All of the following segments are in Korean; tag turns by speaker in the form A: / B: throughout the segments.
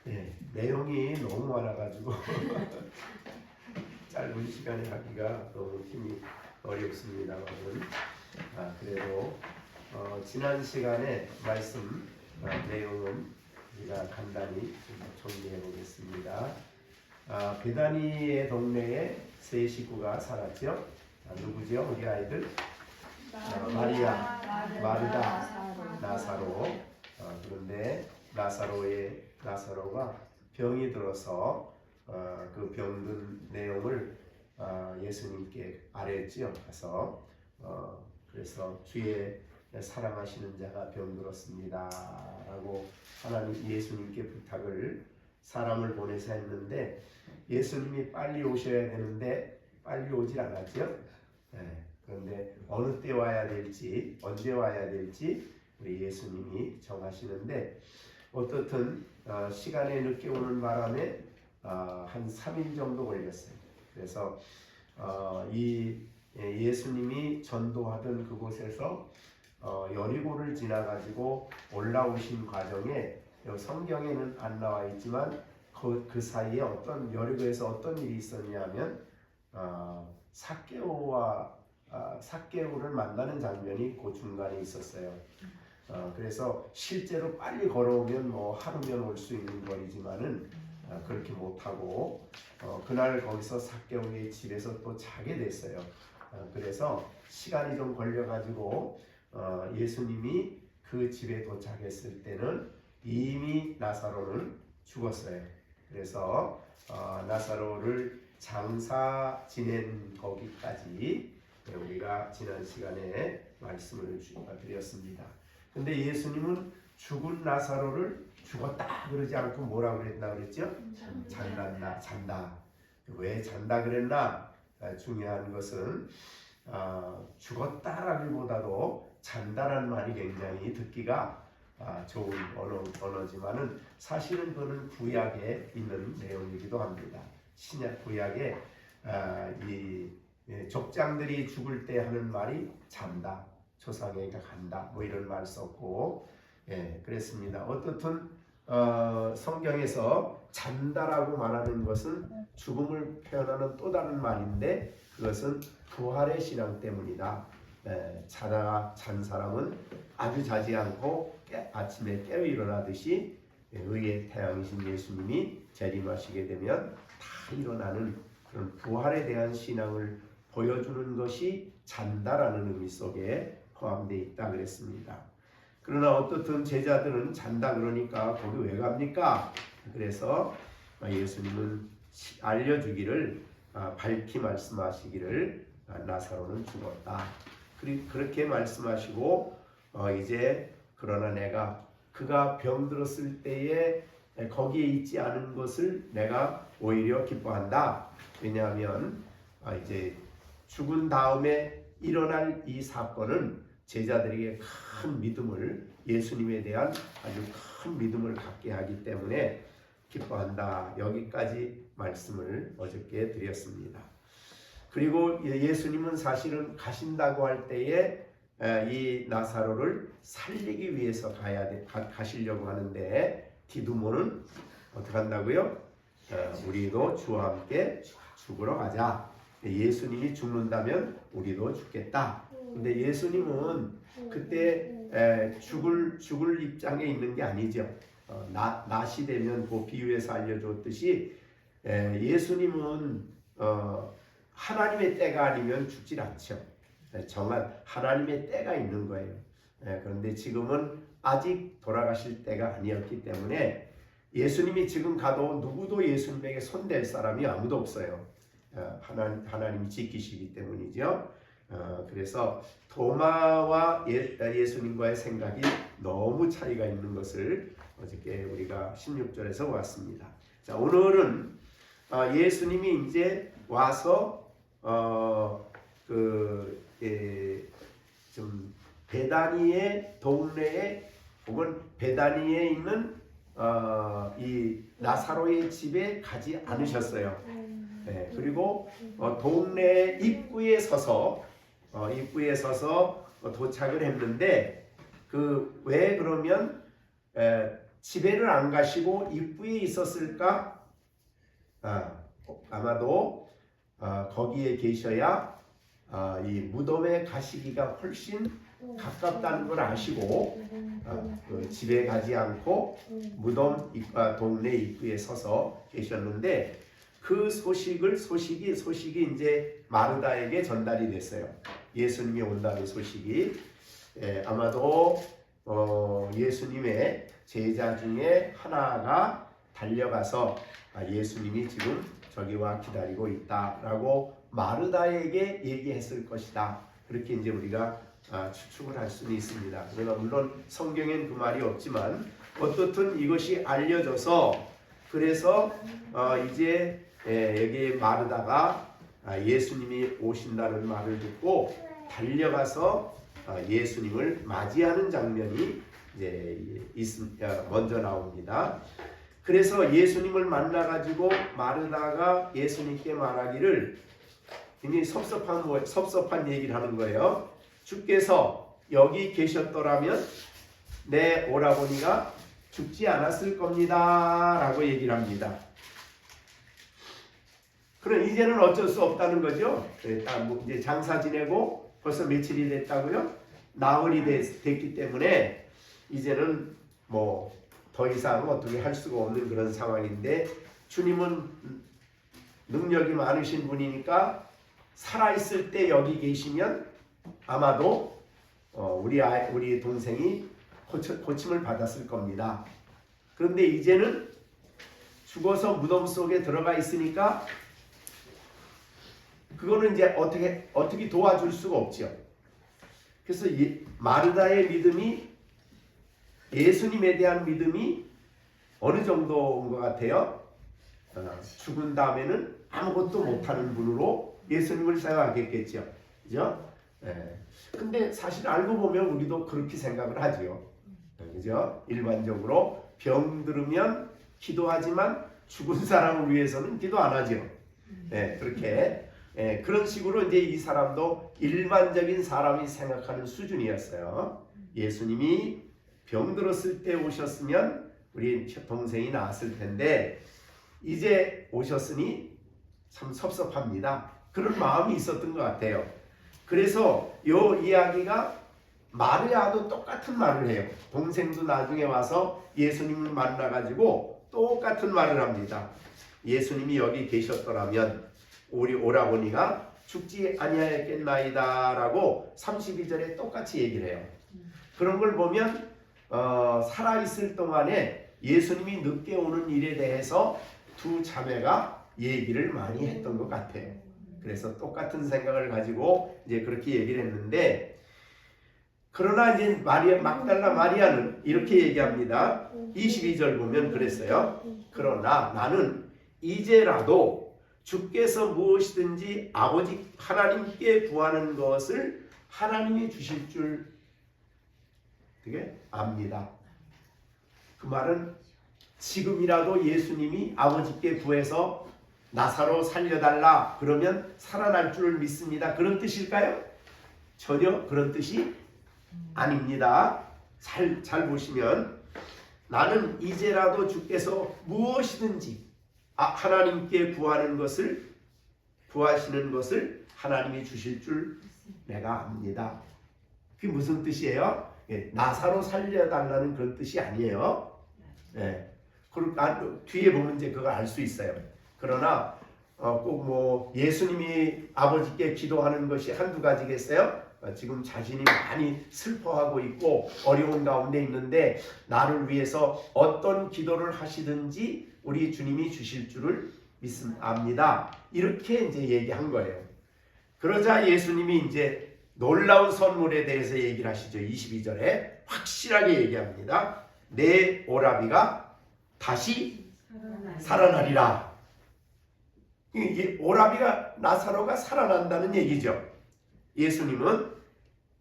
A: 네, 내용이 너무 많아가지고 짧은 시간에 하기가 너무 힘이 어렵습니다만은 그래도 지난 시간에 말씀 내용은 우리가 간단히 좀 정리해 보겠습니다. 베다니의 동네에 세 식구가 살았죠. 누구죠? 우리 아이들? 마리아, 마르다, 나사로. 그런데 나사로가 병이 들어서 그 병든 내용을 예수님께 아뢰었지요. 그래서 주의 사랑하시는 자가 병들었습니다라고 하나님 예수님께 부탁을 사람을 보내서 했는데 예수님이 빨리 오셔야 되는데 빨리 오질 않았죠. 그런데 어느 때 와야 될지 언제 와야 될지 우리 예수님이 정하시는데 어떻든 시간에 늦게 오는 바람에 한 3일 정도 걸렸어요. 그래서 이 예수님이 전도하던 그곳에서 여리고를 지나가지고 올라오신 과정에 성경에는 안 나와 있지만 그 사이에 여리고에서 어떤 일이 있었냐면 삭개오를 만나는 장면이 그 중간에 있었어요. 그래서 실제로 빨리 걸어오면 하루면 올 수 있는 거리지만은 그렇게 못하고 그날 거기서 삭개오의 집에서 또 자게 됐어요. 그래서 시간이 좀 걸려가지고 예수님이 그 집에 도착했을 때는 이미 나사로는 죽었어요. 그래서 나사로를 장사 지낸 거기까지 우리가 지난 시간에 말씀을 드렸습니다. 근데 예수님은 죽은 나사로를 죽었다 그러지 않고 뭐라고 그랬죠? 잔다. 왜 잔다 그랬나? 중요한 것은 죽었다라기보다도 잔다라는 말이 굉장히 듣기가 좋은 언어지만은 사실은 그는 구약에 있는 내용이기도 합니다. 신약 구약에 이 족장들이 죽을 때 하는 말이 잔다, 조상에게 간다, 이런 말 썼고, 그랬습니다. 어떻든 성경에서 잔다라고 말하는 것은 죽음을 표현하는 또 다른 말인데 그것은 부활의 신앙 때문이다. 잔 사람은 아주 자지 않고 아침에 깨어 일어나듯이 의의 태양이신 예수님이 재림하시게 되면 다 일어나는 그런 부활에 대한 신앙을 보여주는 것이 잔다라는 의미 속에 포함되어 있다 그랬습니다. 그러나 어떻든 제자들은 잔다 그러니까 거기 왜 갑니까? 그래서 예수님은 알려주기를 밝히 말씀하시기를 나사로는 죽었다. 그렇게 말씀하시고 이제 그러나 그가 병들었을 때에 거기에 있지 않은 것을 내가 오히려 기뻐한다. 왜냐하면 이제 죽은 다음에 일어날 이 사건은 제자들에게 큰 믿음을 예수님에 대한 아주 큰 믿음을 갖게 하기 때문에 기뻐한다. 여기까지 말씀을 어저께 드렸습니다. 그리고 예수님은 사실은 가신다고 할 때에 이 나사로를 살리기 위해서 가시려고 하는데 디두모는 어떻게 한다고요? 우리도 주와 함께 죽으러 가자. 예수님이 죽는다면 우리도 죽겠다. 근데 예수님은 그때 죽을 입장에 있는 게 아니죠. 낫이 되면 그 비유에서 알려줬듯이 예수님은 하나님의 때가 아니면 죽질 않죠. 정말 하나님의 때가 있는 거예요. 그런데 지금은 아직 돌아가실 때가 아니었기 때문에 예수님이 지금 가도 누구도 예수님에게 손댈 사람이 아무도 없어요. 하나님이 지키시기 때문이죠. 그래서 도마와 예수님과의 생각이 너무 차이가 있는 것을 어저께 우리가 16절에서 봤습니다. 자, 오늘은 예수님이 이제 와서 좀 베다니의 동네에 혹은 베다니에 있는 이 나사로의 집에 가지 않으셨어요. 그리고 동네 입구에 서서 도착을 했는데 왜 그러면 집에를 안 가시고 입구에 있었을까? 아마도 거기에 계셔야 이 무덤에 가시기가 훨씬 가깝다는 걸 아시고 그 집에 가지 않고 무덤 입과 동네 입구에 서서 계셨는데 그 소식이 이제 마르다에게 전달이 됐어요. 예수님이 온다는 소식이. 아마도 예수님의 제자 중에 하나가 달려가서 예수님이 지금 저기와 기다리고 있다라고 마르다에게 얘기했을 것이다. 그렇게 이제 우리가 추측을 할 수는 있습니다. 그러나 물론 성경엔 그 말이 없지만 어떻든 이것이 알려져서 그래서 이제 여기 마르다가 예수님이 오신다는 말을 듣고 달려가서 예수님을 맞이하는 장면이 이제 먼저 나옵니다. 그래서 예수님을 만나가지고 마르다가 예수님께 말하기를 굉장히 섭섭한 얘기를 하는 거예요. 주께서 여기 계셨더라면 내 오라버니가 죽지 않았을 겁니다 라고 얘기를 합니다. 그럼 이제는 어쩔 수 없다는 거죠. 이제 장사 지내고 벌써 며칠이 됐다고요? 나흘이 됐기 때문에 이제는 뭐 더 이상 어떻게 할 수가 없는 그런 상황인데 주님은 능력이 많으신 분이니까 살아있을 때 여기 계시면 아마도 우리 동생이 고침을 받았을 겁니다. 그런데 이제는 죽어서 무덤 속에 들어가 있으니까 그거는 이제 어떻게 도와줄 수가 없죠. 그래서 마르다의 믿음이 예수님에 대한 믿음이 어느 정도인 것 같아요? 죽은 다음에는 아무것도 못하는 분으로 예수님을 생각했겠죠. 그죠? 근데 사실 알고 보면 우리도 그렇게 생각을 하죠. 그죠? 일반적으로 병들으면 기도하지만 죽은 사람을 위해서는 기도 안 하죠. 그렇게 그런 식으로 이제 이 사람도 일반적인 사람이 생각하는 수준이었어요. 예수님이 병들었을 때 오셨으면 우리 동생이 나았을 텐데 이제 오셨으니 참 섭섭합니다. 그런 마음이 있었던 것 같아요. 그래서 이 이야기가 마리아도 똑같은 말을 해요. 동생도 나중에 와서 예수님을 만나가지고 똑같은 말을 합니다. 예수님이 여기 계셨더라면 우리 오라버니가 죽지 아니하였겠나이다 라고 32절에 똑같이 얘기를 해요. 그런 걸 보면 살아있을 동안에 예수님이 늦게 오는 일에 대해서 두 자매가 얘기를 많이 했던 것 같아요. 그래서 똑같은 생각을 가지고 이제 그렇게 얘기를 했는데 그러나 이제 막달라 마리아는 이렇게 얘기합니다. 22절 보면 그랬어요. 그러나 나는 이제라도 주께서 무엇이든지 아버지 하나님께 구하는 것을 하나님이 주실 줄 되게 압니다. 그 말은 지금이라도 예수님이 아버지께 구해서 나사로 살려달라 그러면 살아날 줄 믿습니다. 그런 뜻일까요? 전혀 그런 뜻이 아닙니다. 잘 보시면 나는 이제라도 주께서 무엇이든지 하나님께 구하시는 것을 하나님이 주실 줄 내가 압니다. 그게 무슨 뜻이에요? 나사로 살려달라는 그런 뜻이 아니에요. 뒤에 보면 이제 그걸 알 수 있어요. 그러나 꼭 뭐 예수님이 아버지께 기도하는 것이 한두 가지겠어요? 지금 자신이 많이 슬퍼하고 있고 어려운 가운데 있는데 나를 위해서 어떤 기도를 하시든지 우리 주님이 주실 줄을 압니다. 이렇게 이제 얘기한 거예요. 그러자 예수님이 이제 놀라운 선물에 대해서 얘기를 하시죠. 22절에 확실하게 얘기합니다. 내 오라비가 다시 살아나리라. 이 오라비가 나사로가 살아난다는 얘기죠. 예수님은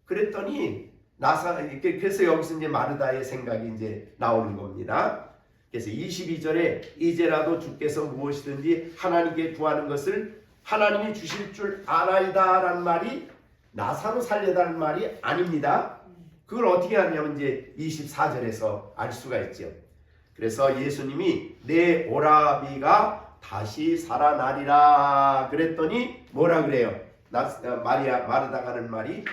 A: 그랬더니 그래서 여기서 이제 마르다의 생각이 이제 나오는 겁니다. 그래서 22절에 이제라도 주께서 무엇이든지 하나님께 구하는 것을 하나님이 주실 줄 알아이다라는 말이 나사로 살려다는 말이 아닙니다. 그걸 어떻게 하냐면 이제 24절에서 알 수가 있죠. 그래서 예수님이 내 오라비가 다시 살아나리라 그랬더니 뭐라 그래요? 마르다가 하는 말이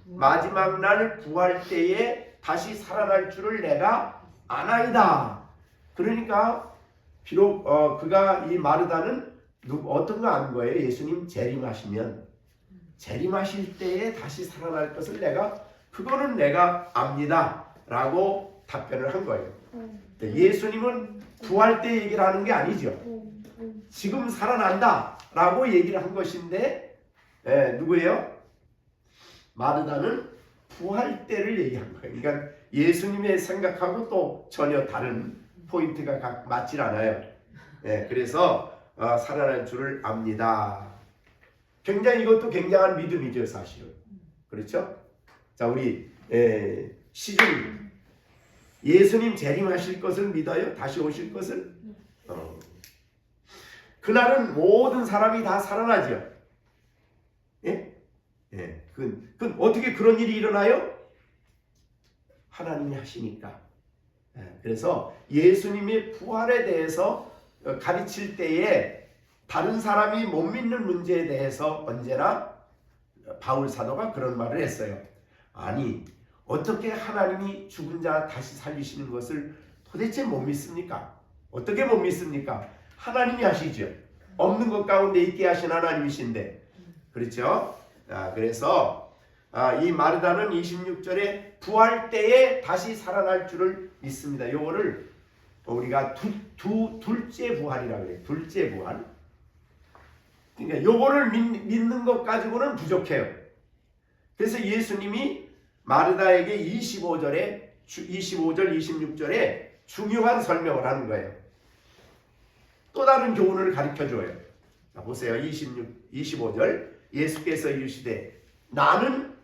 A: 마지막 날 구할 때에 다시 살아날 줄을 내가 아나이다. 그러니까 비록 그가 이 마르다는 어떤 거 아는 거예요? 예수님 재림하시면 재림하실 때에 다시 살아날 것을 그거는 내가 압니다 라고 답변을 한 거예요. 예수님은 구할 때 얘기를 하는 게 아니죠. 지금 살아난다 라고 얘기를 한 것인데 누구예요? 마르다는 부활 때를 얘기한 거예요. 그러니까 예수님의 생각하고 또 전혀 다른 포인트가 맞질 않아요. 그래서 살아날 줄을 압니다. 굉장히 이것도 굉장한 믿음이죠, 사실은. 그렇죠? 자, 우리 시중 예수님 재림하실 것을 믿어요? 다시 오실 것을? 그날은 모든 사람이 다 살아나죠. 그건 어떻게 그런 일이 일어나요? 하나님이 하시니까. 그래서 예수님의 부활에 대해서 가르칠 때에 다른 사람이 못 믿는 문제에 대해서 언제나 바울 사도가 그런 말을 했어요. 아니, 어떻게 하나님이 죽은 자 다시 살리시는 것을 도대체 못 믿습니까? 어떻게 못 믿습니까? 하나님이 하시죠. 없는 것 가운데 있게 하신 하나님이신데. 그렇죠? 그래서 이 마르다는 26절에 부활 때에 다시 살아날 줄을 믿습니다. 요거를 우리가 둘째 부활이라고 그래요. 둘째 부활. 그러니까 요거를 믿는 것 가지고는 부족해요. 그래서 예수님이 마르다에게 25절, 26절에 중요한 설명을 하는 거예요. 또 다른 교훈을 가르쳐줘요. 자, 보세요. 25절 예수께서 이르시되 나는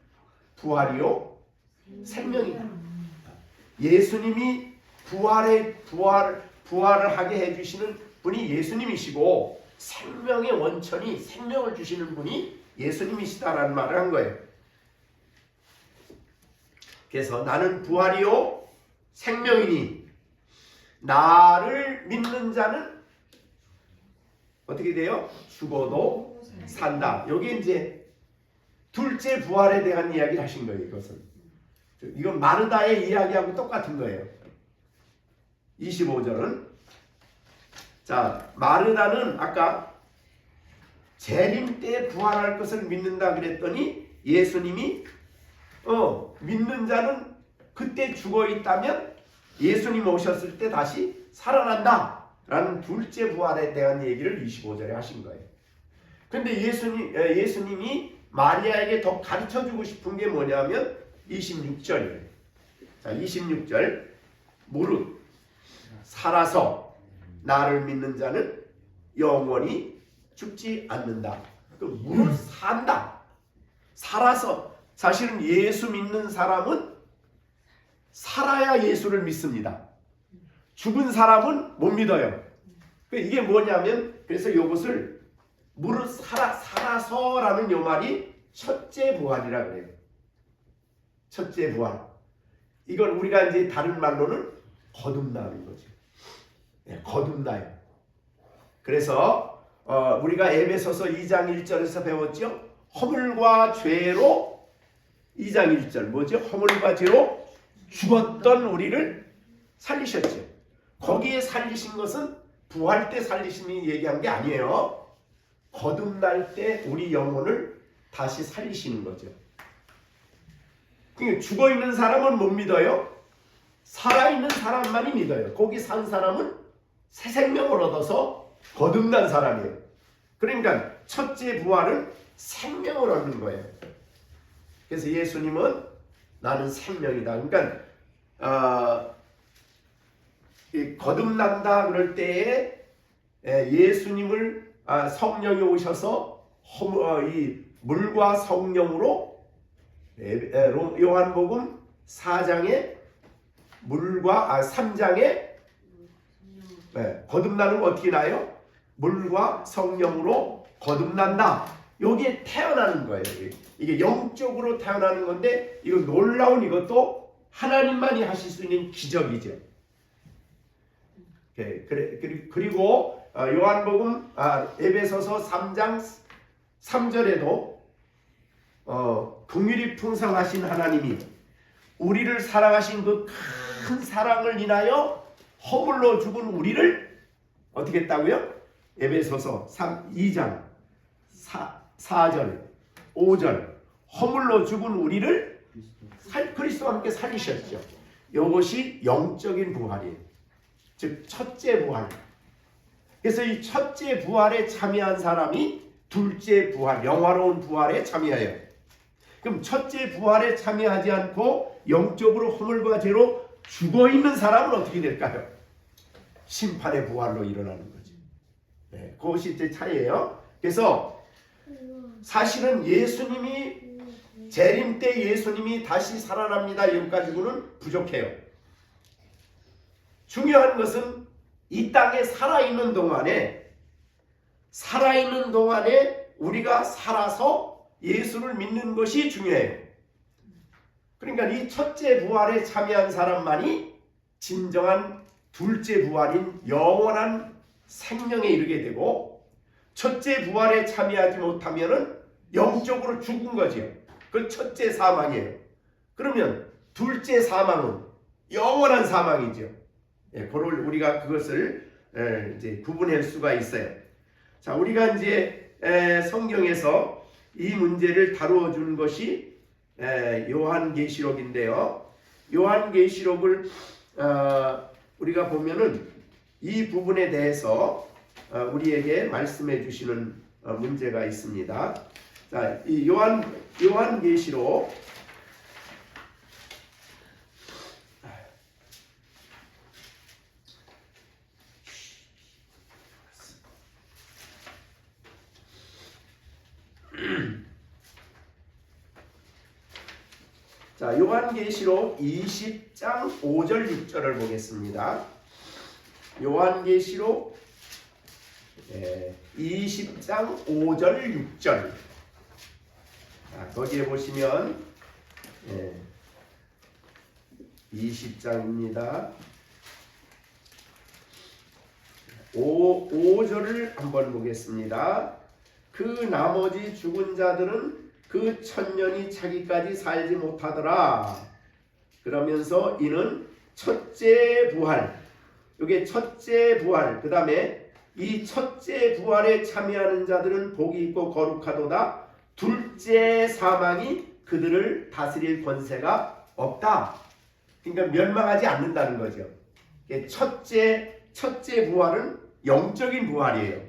A: 부활이요 생명이다. 예수님이 부활을 하게 해주시는 분이 예수님이시고 생명의 원천이 생명을 주시는 분이 예수님이시다라는 말을 한 거예요. 그래서 나는 부활이요 생명이니 나를 믿는 자는 어떻게 돼요? 죽어도 산다. 여기 이제 둘째 부활에 대한 이야기를 하신 거예요. 이건 마르다의 이야기하고 똑같은 거예요. 25절은 자, 마르다는 아까 재림 때 부활할 것을 믿는다 그랬더니 예수님이 믿는 자는 그때 죽어 있다면 예수님 오셨을 때 다시 살아난다 라는 둘째 부활에 대한 얘기를 25절에 하신 거예요. 근데 예수님이 마리아에게 더 가르쳐주고 싶은 게 뭐냐면 26절이에요. 자, 26절 무릇 살아서 나를 믿는 자는 영원히 죽지 않는다. 무릇 산다. 살아서 사실은 예수 믿는 사람은 살아야 예수를 믿습니다. 죽은 사람은 못 믿어요. 이게 뭐냐면 그래서 이것을 무릇 살아서라는 요 말이 첫째 부활이라 그래요. 첫째 부활. 이걸 우리가 이제 다른 말로는 거듭나는 거죠. 거듭나요. 그래서 우리가 에베소서 2장 1절에서 배웠죠. 허물과 죄로 2장 1절 뭐죠? 허물과 죄로 죽었던 우리를 살리셨죠. 거기에 살리신 것은 부활 때 살리심이 얘기한 게 아니에요. 거듭날 때 우리 영혼을 다시 살리시는 거죠. 그러니까 죽어있는 사람은 못 믿어요. 살아있는 사람만이 믿어요. 거기 산 사람은 새 생명을 얻어서 거듭난 사람이에요. 그러니까 첫째 부활은 생명을 얻는 거예요. 그래서 예수님은 나는 생명이다. 그러니까 거듭난다 그럴 때에 예수님을 성령이 오셔서 이 물과 성령으로 요한복음 4장에 물과 3장에 거듭나는 거 어떻게 나요? 물과 성령으로 거듭난다. 여기에 태어나는 거예요. 이게 영적으로 태어나는 건데 이거 놀라운 이것도 하나님만이 하실 수 있는 기적이죠. 그리고 요한복음 에베소서 3장 3절에도 긍휼이 풍성하신 하나님이 우리를 사랑하신 그 큰 사랑을 인하여 허물로 죽은 우리를 어떻게 했다고요? 에베소서 2장 4절 5절 허물로 죽은 우리를 그리스도와 함께 살리셨죠. 이것이 영적인 부활이에요. 즉 첫째 부활. 그래서 이 첫째 부활에 참여한 사람이 둘째 부활, 영화로운 부활에 참여해요. 그럼 첫째 부활에 참여하지 않고 영적으로 허물과 죄로 죽어있는 사람은 어떻게 될까요? 심판의 부활로 일어나는 거죠. 네, 그것이 이제 차이예요. 그래서 사실은 예수님이 재림 때 예수님이 다시 살아납니다. 여기까지는 부족해요. 중요한 것은 이 땅에 살아있는 동안에 우리가 살아서 예수를 믿는 것이 중요해요. 그러니까 이 첫째 부활에 참여한 사람만이 진정한 둘째 부활인 영원한 생명에 이르게 되고, 첫째 부활에 참여하지 못하면은 영적으로 죽은 거지요. 그 첫째 사망이에요. 그러면 둘째 사망은 영원한 사망이죠. 우리가 그것을 이제 구분할 수가 있어요. 자, 우리가 이제 성경에서 이 문제를 다루어 준 것이 요한계시록인데요. 요한계시록을 우리가 보면은 이 부분에 대해서 우리에게 말씀해 주시는 문제가 있습니다. 자, 이 요한계시록 자, 요한계시록 20장 5절 6절을 보겠습니다. 요한계시록 20장 5절 6절. 거기에 보시면 20장입니다. 5절을 한번 보겠습니다. 그 나머지 죽은 자들은 그 천년이 차기까지 살지 못하더라. 그러면서 이는 첫째 부활, 이게 첫째 부활, 그 다음에 이 첫째 부활에 참여하는 자들은 복이 있고 거룩하도다. 둘째 사망이 그들을 다스릴 권세가 없다. 그러니까 멸망하지 않는다는 거죠. 첫째 부활은 영적인 부활이에요.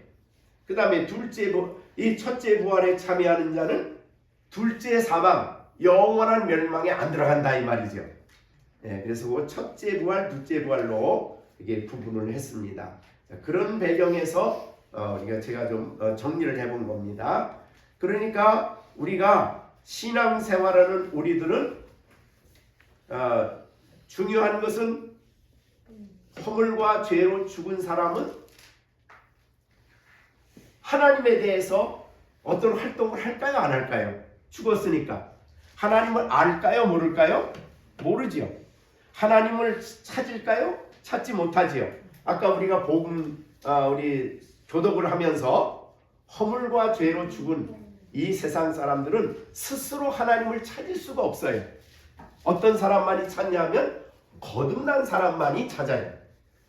A: 그 다음에 이 첫째 부활에 참여하는 자는 둘째 사망, 영원한 멸망에 안 들어간다 이 말이죠. 그래서 그 첫째 부활, 둘째 부활로 이게 구분을 했습니다. 자, 그런 배경에서 제가 좀 정리를 해본 겁니다. 그러니까 우리가 신앙생활하는 우리들은 중요한 것은 허물과 죄로 죽은 사람은 하나님에 대해서 어떤 활동을 할까요? 안 할까요? 죽었으니까. 하나님을 알까요? 모를까요? 모르지요. 하나님을 찾을까요? 찾지 못하지요. 아까 우리가 우리 교독을 하면서 허물과 죄로 죽은 이 세상 사람들은 스스로 하나님을 찾을 수가 없어요. 어떤 사람만이 찾냐면 거듭난 사람만이 찾아요.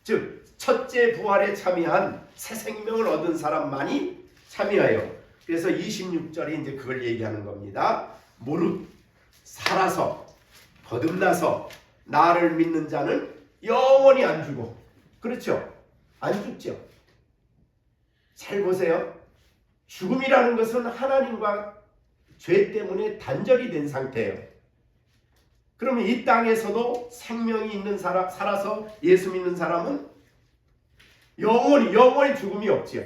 A: 즉 첫째 부활에 참여한 새 생명을 얻은 사람만이 참여해요. 그래서 26절이 이제 그걸 얘기하는 겁니다. 무릇 살아서 거듭나서 나를 믿는 자는 영원히 안 죽어. 그렇죠? 안 죽죠. 잘 보세요. 죽음이라는 것은 하나님과 죄 때문에 단절이 된 상태예요. 그러면 이 땅에서도 생명이 있는 사람, 살아서 예수 믿는 사람은 영원히 죽음이 없지요.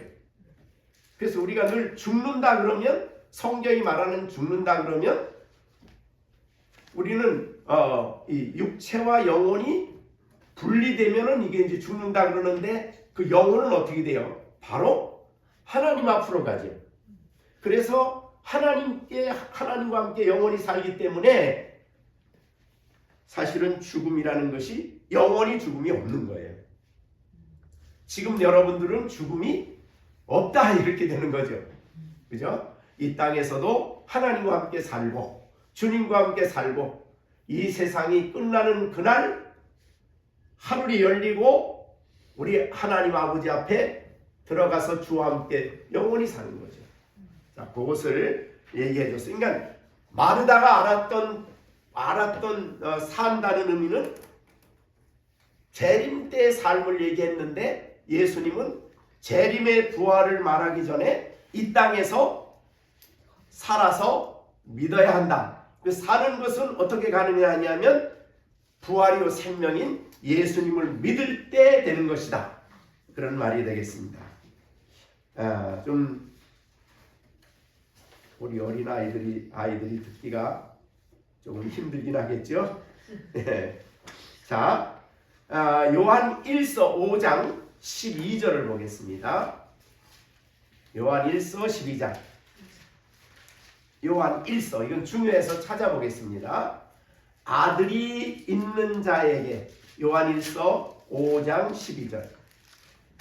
A: 그래서 우리가 늘 죽는다 그러면, 성경이 말하는 죽는다 그러면 우리는 이 육체와 영혼이 분리되면은 이게 이제 죽는다 그러는데, 그 영혼은 어떻게 돼요? 바로 하나님 앞으로 가죠. 그래서 하나님과 함께 영원히 살기 때문에 사실은 죽음이라는 것이 영원히 죽음이 없는 거예요. 지금 여러분들은 죽음이 없다 이렇게 되는 거죠. 그죠? 이 땅에서도 하나님과 함께 살고 주님과 함께 살고 이 세상이 끝나는 그날 하늘이 열리고 우리 하나님 아버지 앞에 들어가서 주와 함께 영원히 사는 거죠. 자, 그것을 얘기해 줬어요. 그러니까 마르다가 알았던 산다는 의미는 재림 때의 삶을 얘기했는데 예수님은 재림의 부활을 말하기 전에 이 땅에서 살아서 믿어야 한다. 사는 것은 어떻게 가능하냐면 부활이요 생명인 예수님을 믿을 때 되는 것이다. 그런 말이 되겠습니다. 좀 우리 어린 아이들이 듣기가 조금 힘들긴 하겠죠. 자, 요한 1서 5장 12절을 보겠습니다. 요한 1서 12장. 요한 1서, 이건 중요해서 찾아보겠습니다. 아들이 있는 자에게, 요한 1서 5장 12절.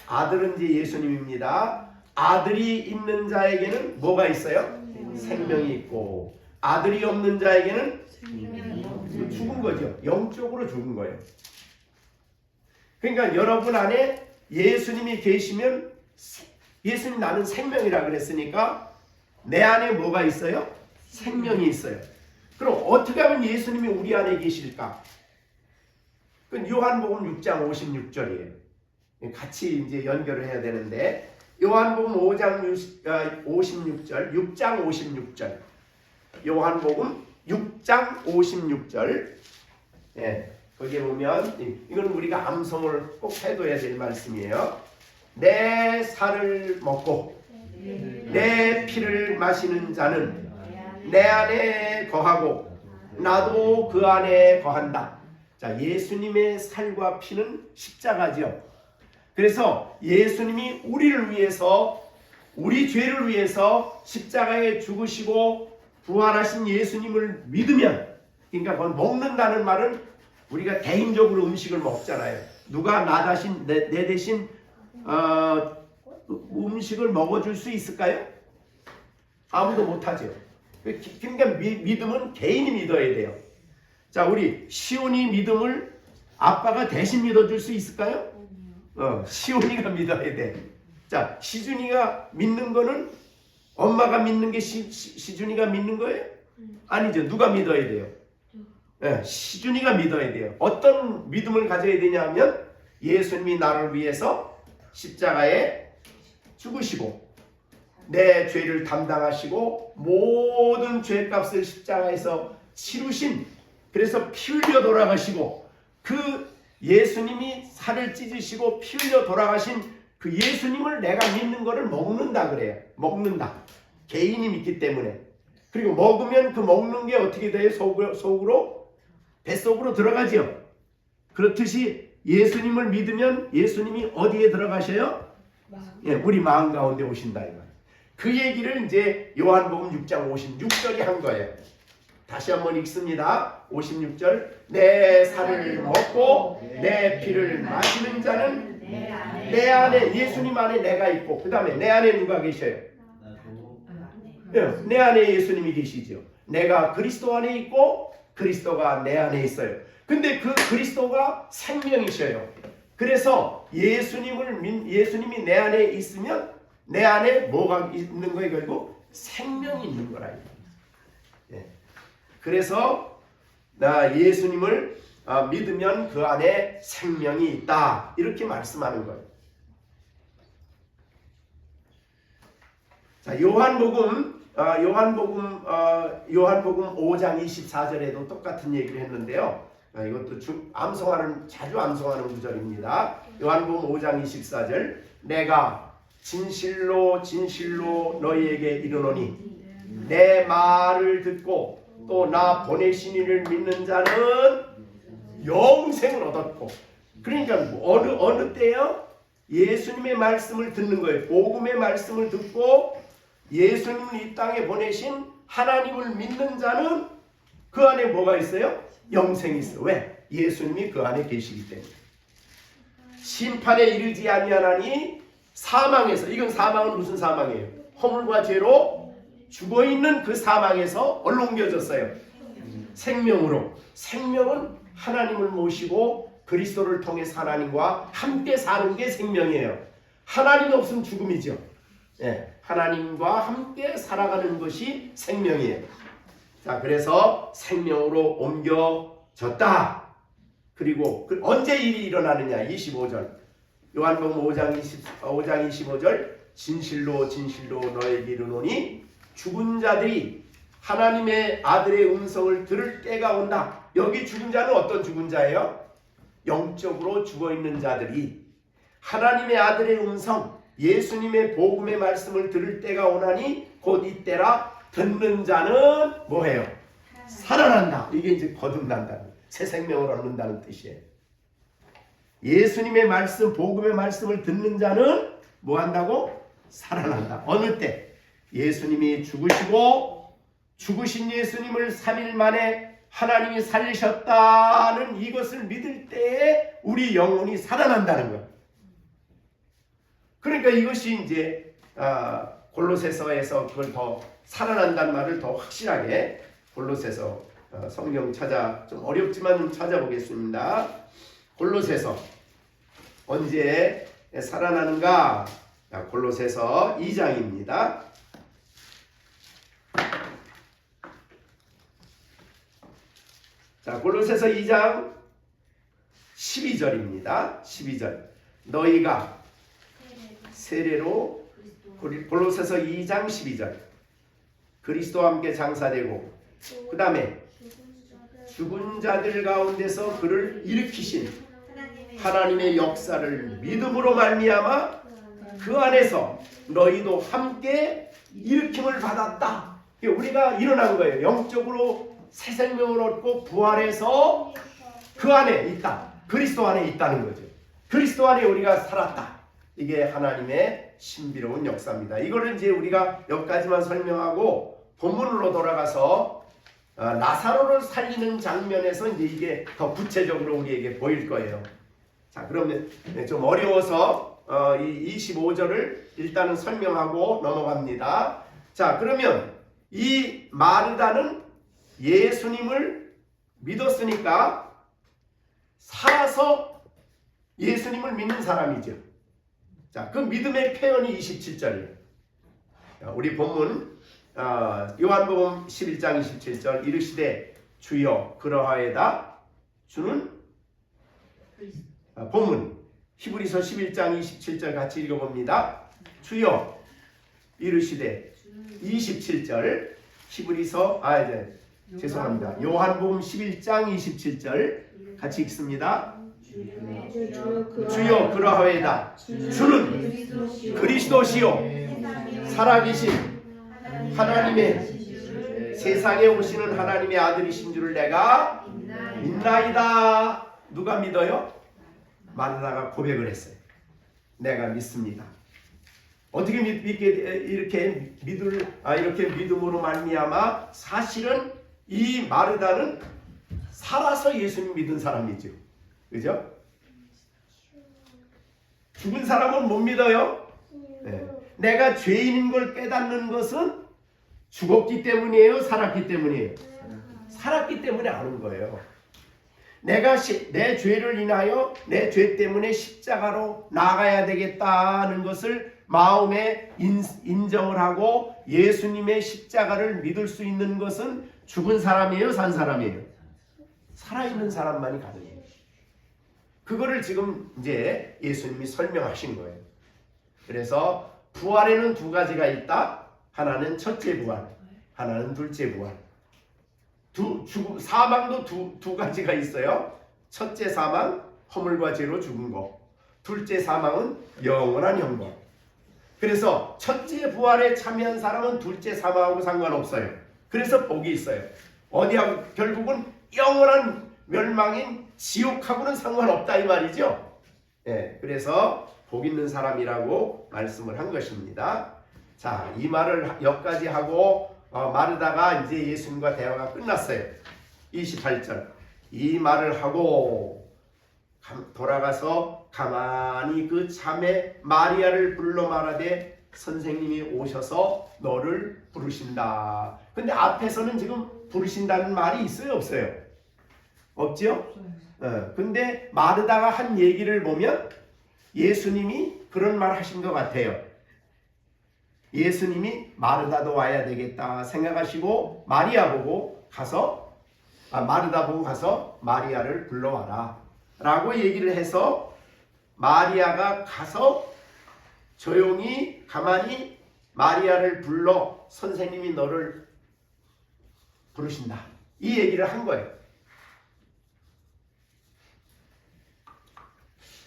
A: 아들은 이제 예수님입니다. 아들이 있는 자에게는 뭐가 있어요? 생명이 있고, 아들이 없는 자에게는 죽은 거죠. 영적으로 죽은 거예요. 그러니까 여러분 안에 예수님이 계시면, 예수님 나는 생명이라 그랬으니까 내 안에 뭐가 있어요? 생명이 있어요. 그럼 어떻게 하면 예수님이 우리 안에 계실까? 그건 요한복음 6장 56절이에요. 같이 이제 연결을 해야 되는데, 요한복음 5장 56절, 6장 56절. 요한복음 6장 56절. 예, 거기에 보면 이건 우리가 암송을 꼭 해둬야 될 말씀이에요. 내 살을 먹고 내 피를 마시는 자는 내 안에 거하고 나도 그 안에 거한다. 자, 예수님의 살과 피는 십자가죠. 그래서 예수님이 우리를 위해서, 우리 죄를 위해서 십자가에 죽으시고 부활하신 예수님을 믿으면, 그러니까 그건 먹는다는 말은 우리가 개인적으로 음식을 먹잖아요. 누가 내 대신 음식을 먹어줄 수 있을까요? 아무도 못하죠. 그러니까 믿음은 개인이 믿어야 돼요. 자, 우리 시온이 믿음을 아빠가 대신 믿어줄 수 있을까요? 시온이가 믿어야 돼. 자, 시준이가 믿는 거는 엄마가 믿는 게 시준이가 믿는 거예요? 아니죠. 누가 믿어야 돼요? 시준이가 믿어야 돼요. 어떤 믿음을 가져야 되냐면 예수님이 나를 위해서 십자가에 죽으시고 내 죄를 담당하시고 모든 죄값을 십자가에서 치르신, 그래서 피 흘려 돌아가시고 그 예수님이 살을 찢으시고 피 흘려 돌아가신 그 예수님을 내가 믿는 거를 먹는다 그래요. 먹는다. 개인이 믿기 때문에. 그리고 먹으면 그 먹는 게 어떻게 돼요? 속으로 뱃속으로 들어가죠. 그렇듯이 예수님을 믿으면 예수님이 어디에 들어가셔요? 예, 우리 마음 가운데 오신다 이 말. 그 얘기를 이제 요한복음 6장 56절이 한 거예요. 다시 한번 읽습니다. 56절. 내 살을 먹고 내 피를 마시는 자는 내 안에, 예수님 안에 내가 있고, 그 다음에 내 안에 누가 계셔요? 내 안에 예수님이 계시죠. 내가 그리스도 안에 있고 그리스도가 내 안에 있어요. 근데 그 그리스도가 생명이셔요. 그래서 예수님이 내 안에 있으면 내 안에 뭐가 있는 거예요? 결국 생명이 있는 거라. 예. 그래서 나 예수님을 믿으면 그 안에 생명이 있다. 이렇게 말씀하는 거예요. 자, 요한복음 5장 24절에도 똑같은 얘기를 했는데요. 이것도 자주 암송하는 구절입니다. 요한복음 5장 24절. 내가 진실로 진실로 너희에게 이르노니 내 말을 듣고 또 나 보내신 이를 믿는 자는 영생을 얻었고. 그러니까 어느 때요? 예수님의 말씀을 듣는 거예요. 복음의 말씀을 듣고 예수님을 이 땅에 보내신 하나님을 믿는 자는 그 안에 뭐가 있어요? 영생이 있어. 왜? 예수님이 그 안에 계시기 때문에. 심판에 이르지 아니하나니 사망에서, 이건 사망은 무슨 사망이에요? 허물과 죄로 죽어있는 그 사망에서 얼로 옮겨졌어요? 생명으로. 생명은 하나님을 모시고 그리스도를 통해서 하나님과 함께 사는 게 생명이에요. 하나님이 없으면 죽음이죠. 예, 하나님과 함께 살아가는 것이 생명이에요. 자, 그래서 생명으로 옮겨졌다. 그리고 언제 일이 일어나느냐? 25절. 요한복음 5장 25절. 진실로 진실로 너에게 이르노니 죽은 자들이 하나님의 아들의 음성을 들을 때가 온다. 여기 죽은 자는 어떤 죽은 자예요? 영적으로 죽어있는 자들이 하나님의 아들의 음성, 예수님의 복음의 말씀을 들을 때가 오나니 곧 이때라. 듣는 자는 뭐해요? 살아난다. 이게 이제 거듭난다는, 새 생명을 얻는다는 뜻이에요. 예수님의 말씀, 복음의 말씀을 듣는 자는 뭐 한다고? 살아난다. 어느 때? 예수님이 죽으시고 죽으신 예수님을 3일 만에 하나님이 살리셨다는 이것을 믿을 때에 우리 영혼이 살아난다는 거예요. 그러니까 이것이 이제 골로새서에서 그걸 더 살아난다는 말을 더 확실하게 골로새서 성경 좀 어렵지만 좀 찾아보겠습니다. 골로새서 언제 살아나는가? 골로새서 2장입니다. 자, 골로새서 2장 12절입니다. 12절. 너희가 세례로, 골로새서 2장 12절. 그리스도와 함께 장사되고 그 다음에 죽은 자들 가운데서 그를 일으키신 하나님의 역사를 믿음으로 말미암아 그 안에서 너희도 함께 일으킴을 받았다. 우리가 일어난 거예요. 영적으로 새 생명을 얻고 부활해서 그 안에 있다. 그리스도 안에 있다는 거죠. 그리스도 안에 우리가 살았다. 이게 하나님의 신비로운 역사입니다. 이거를 이제 우리가 여기까지만 설명하고 본문으로 돌아가서 나사로를 살리는 장면에서 이제 이게 더 구체적으로 우리에게 보일 거예요. 자, 그러면 좀 어려워서 이 25절을 일단은 설명하고 넘어갑니다. 자, 그러면 이 마르다는 예수님을 믿었으니까 살아서 예수님을 믿는 사람이죠. 자, 그 믿음의 표현이 27절이에요. 우리 본문 요한복음 11장 27절. 이르시되 주여 그러하에다. 주는 본문 히브리서 11장 27절 같이 읽어봅니다. 주여 이르시되 27절. 히브리서 죄송합니다. 요한복음 11장 27절 같이 읽습니다. 주여 그러하에다. 주는 그리스도시요 살아계신 하나님의, 세상에 오시는 하나님의 아들이신 줄을 내가 믿나이다. 누가 믿어요? 마르다가 고백을 했어요. 내가 믿습니다. 어떻게 이렇게 믿음으로 말미암아 사실은 이 마르다는 살아서 예수님 믿은 사람이죠. 그죠? 죽은 사람은 못 믿어요. 네. 내가 죄인인 걸 깨닫는 것은 죽었기 때문이에요? 살았기 때문이에요? 살았기 때문에 아는 거예요. 내가 내 죄를 인하여 내 죄 때문에 십자가로 나가야 되겠다는 것을 마음에 인정을 하고 예수님의 십자가를 믿을 수 있는 것은 죽은 사람이에요? 산 사람이에요? 살아있는 사람만이 가능해요. 그거를 지금 이제 예수님이 설명하신 거예요. 그래서 부활에는 두 가지가 있다. 하나는 첫째 부활, 하나는 둘째 부활. 사망도 두 가지가 있어요. 첫째 사망, 허물과 죄로 죽은 거. 둘째 사망은 영원한 영광. 그래서 첫째 부활에 참여한 사람은 둘째 사망하고 상관없어요. 그래서 복이 있어요. 어디하고 결국은 영원한 멸망인 지옥하고는 상관없다 이 말이죠. 예, 그래서 복 있는 사람이라고 말씀을 한 것입니다. 자, 이 말을 여기까지 하고 마르다가 이제 예수님과 대화가 끝났어요. 28절. 이 말을 하고 돌아가서 가만히 그 자매 마리아를 불러 말하되 선생님이 오셔서 너를 부르신다. 근데 앞에서는 지금 부르신다는 말이 있어요, 없어요? 없죠? 근데 마르다가 한 얘기를 보면 예수님이 그런 말 하신 것 같아요. 예수님이 마르다도 와야 되겠다 생각하시고 마리아 보고 가서 마르다 보고 가서 마리아를 불러와라 라고 얘기를 해서 마리아가 가서 조용히 가만히 마리아를 불러 선생님이 너를 부르신다 이 얘기를 한 거예요.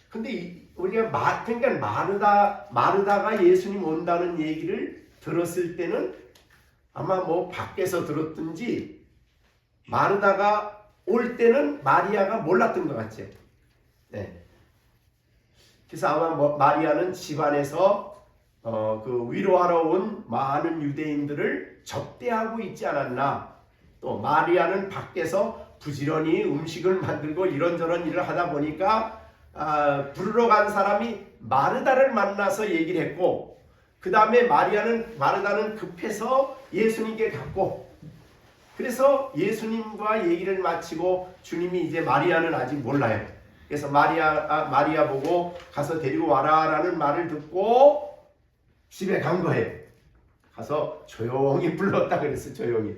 A: 근데 우리가 그러니까 마르다가 예수님 온다는 얘기를 들었을 때는 아마 뭐 밖에서 들었든지 마르다가 올 때는 마리아가 몰랐던 것 같죠. 네. 그래서 아마 마리아는 집안에서 그 위로하러 온 많은 유대인들을 접대하고 있지 않았나. 또 마리아는 밖에서 부지런히 음식을 만들고 이런저런 일을 하다 보니까 부르러 간 사람이 마르다를 만나서 얘기를 했고 그 다음에 마르다는 급해서 예수님께 갔고 그래서 예수님과 얘기를 마치고 주님이 이제 마리아는 아직 몰라요. 그래서 마리아 보고 가서 데리고 와라 라는 말을 듣고 집에 간 거예요. 가서 조용히 불렀다 그랬어. 조용히.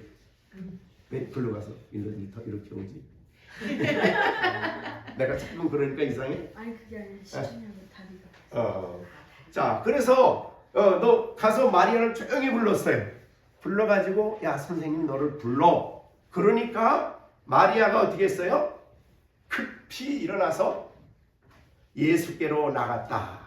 A: 왜 불러가서 이렇게 오지? 내가 자꾸 그러니까 이상해?
B: 아니 그게 아니라 시중에서 다리가
A: 자 그래서 너 가서 마리아를 조용히 불렀어요. 불러가지고 야 선생님 너를 불러. 그러니까 마리아가 어떻게 했어요? 급히 일어나서 예수께로 나갔다.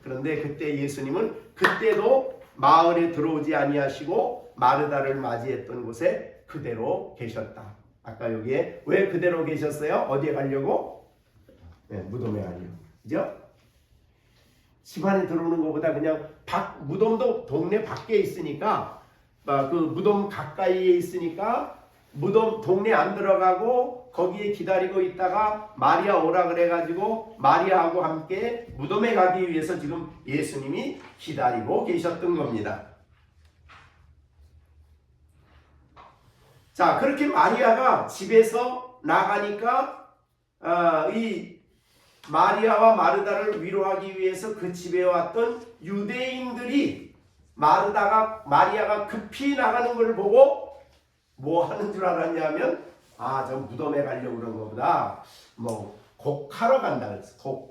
A: 그런데 그때 예수님은 그때도 마을에 들어오지 아니하시고 마르다를 맞이했던 곳에 그대로 계셨다. 아까 여기에 왜 그대로 계셨어요? 어디에 가려고? 네, 무덤에 가려고. 그죠? 집안에 들어오는 것보다 그냥 무덤도 동네 밖에 있으니까 그 무덤 가까이에 있으니까 무덤 동네 안 들어가고 거기에 기다리고 있다가 마리아 오라 그래가지고 마리아하고 함께 무덤에 가기 위해서 지금 예수님이 기다리고 계셨던 겁니다. 자 그렇게 마리아가 집에서 나가니까 이 마리아와 마르다를 위로하기 위해서 그 집에 왔던 유대인들이 마리아가 급히 나가는 걸 보고 뭐 하는 줄 알았냐면 저 무덤에 가려고 그런 거보다 뭐 곡하러 간다 그랬어.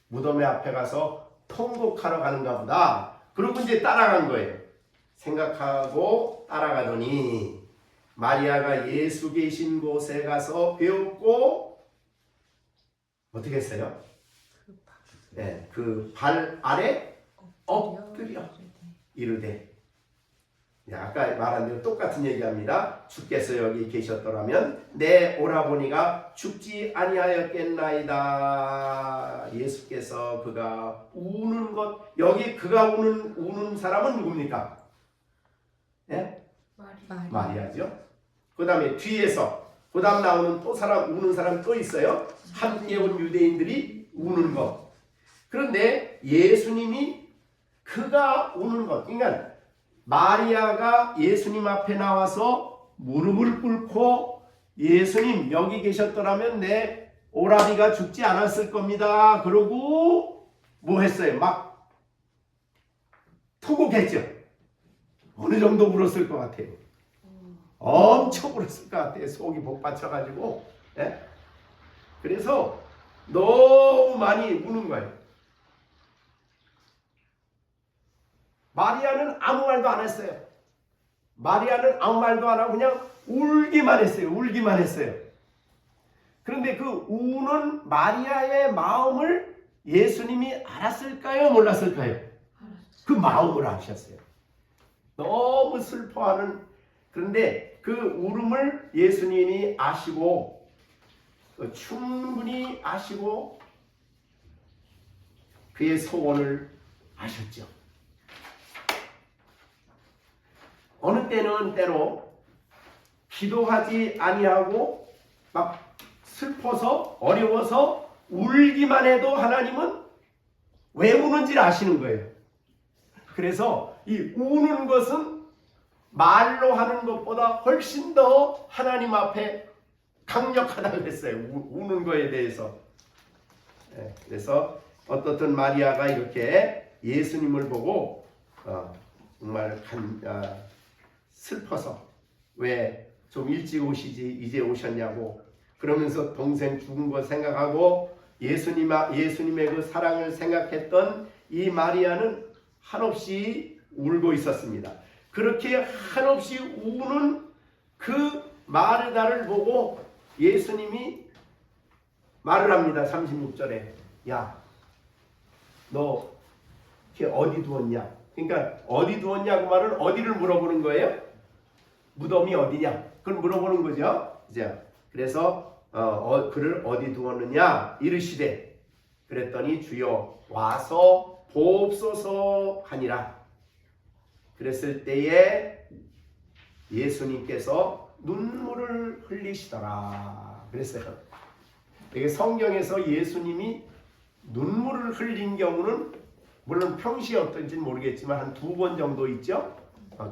A: 무덤에 앞에 가서 통곡하러 가는가 보다. 그러고 이제 따라간 거예요. 생각하고 따라가더니 마리아가 예수 계신 곳에 가서 배웠고 어떻게 했어요? 네, 그 발 아래 엎드려 이르되 아까 말한 대로 똑같은 얘기합니다. 주께서 여기 계셨더라면 내 오라버니가 죽지 아니하였겠나이다. 예수께서 그가 우는 것 여기 그가 우는 사람은 누굽니까? 네? 마리아죠. 그 다음에 뒤에서 그 다음 나오는 또 우는 사람 또 있어요. 함께 온 유대인들이 우는 것. 그런데 예수님이 그가 우는 것 그러니까 마리아가 예수님 앞에 나와서 무릎을 꿇고 예수님 여기 계셨더라면 내 오라비가 죽지 않았을 겁니다. 그러고 뭐 했어요? 막 통곡했죠. 어느 정도 울었을 것 같아요. 엄청 울었을 것 같아요. 속이 복받쳐가지고. 예? 그래서 너무 많이 우는 거예요. 마리아는 아무 말도 안 했어요. 마리아는 아무 말도 안 하고 그냥 울기만 했어요. 울기만 했어요. 그런데 그 우는 마리아의 마음을 예수님이 알았을까요? 몰랐을까요? 그 마음을 아셨어요. 너무 슬퍼하는 그런데 그 울음을 예수님이 아시고 충분히 아시고 그의 소원을 아셨죠. 어느 때는 때로 기도하지 아니하고 막 슬퍼서 어려워서 울기만 해도 하나님은 왜 우는지를 아시는 거예요. 그래서 이 우는 것은 말로 하는 것보다 훨씬 더 하나님 앞에 강력하다고 했어요. 우는 거에 대해서. 그래서 어떻든 마리아가 이렇게 예수님을 보고 정말 슬퍼서 왜 좀 일찍 오시지 이제 오셨냐고 그러면서 동생 죽은 거 생각하고 예수님의 그 사랑을 생각했던 이 마리아는 한없이 울고 있었습니다. 그렇게 한없이 우는 그 마르다를 보고 예수님이 말을 합니다. 36절에 야, 너 어디 두었냐? 그러니까 어디 두었냐고 말은 어디를 물어보는 거예요? 무덤이 어디냐? 그걸 물어보는 거죠. 이제 그래서 그를 어디 두었느냐 이르시되 그랬더니 주여 와서 보옵소서 하니라. 그랬을 때에 예수님께서 눈물을 흘리시더라 그랬어요. 이게 성경에서 예수님이 눈물을 흘린 경우는 물론 평시에 어떤지는 모르겠지만 한 2번 정도 있죠.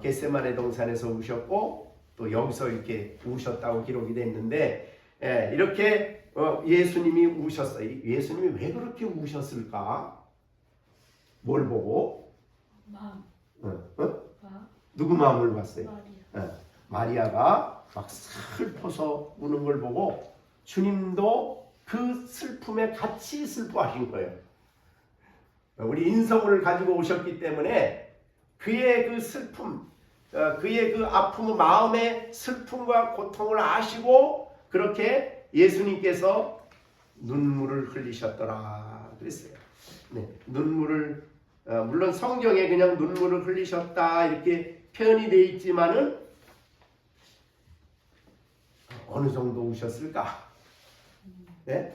A: 겟세마네 동산에서 우셨고 또 여기서 이렇게 우셨다고 기록이 됐는데 이렇게 예수님이 우셨어요. 예수님이 왜 그렇게 우셨을까? 뭘 보고?
B: 마음.
A: 누구 마음을 봤어요?
B: 마리아.
A: 마리아가 막 슬퍼서 우는 걸 보고 주님도 그 슬픔에 같이 슬퍼하신 거예요. 우리 인성을 가지고 오셨기 때문에 그의 그 슬픔, 그의 그 아픔, 마음의 슬픔과 고통을 아시고 그렇게 예수님께서 눈물을 흘리셨더라 그랬어요. 네, 눈물을 물론 성경에 그냥 눈물을 흘리셨다 이렇게 표현이 되어 있지만은 어느 정도 우셨을까? 네?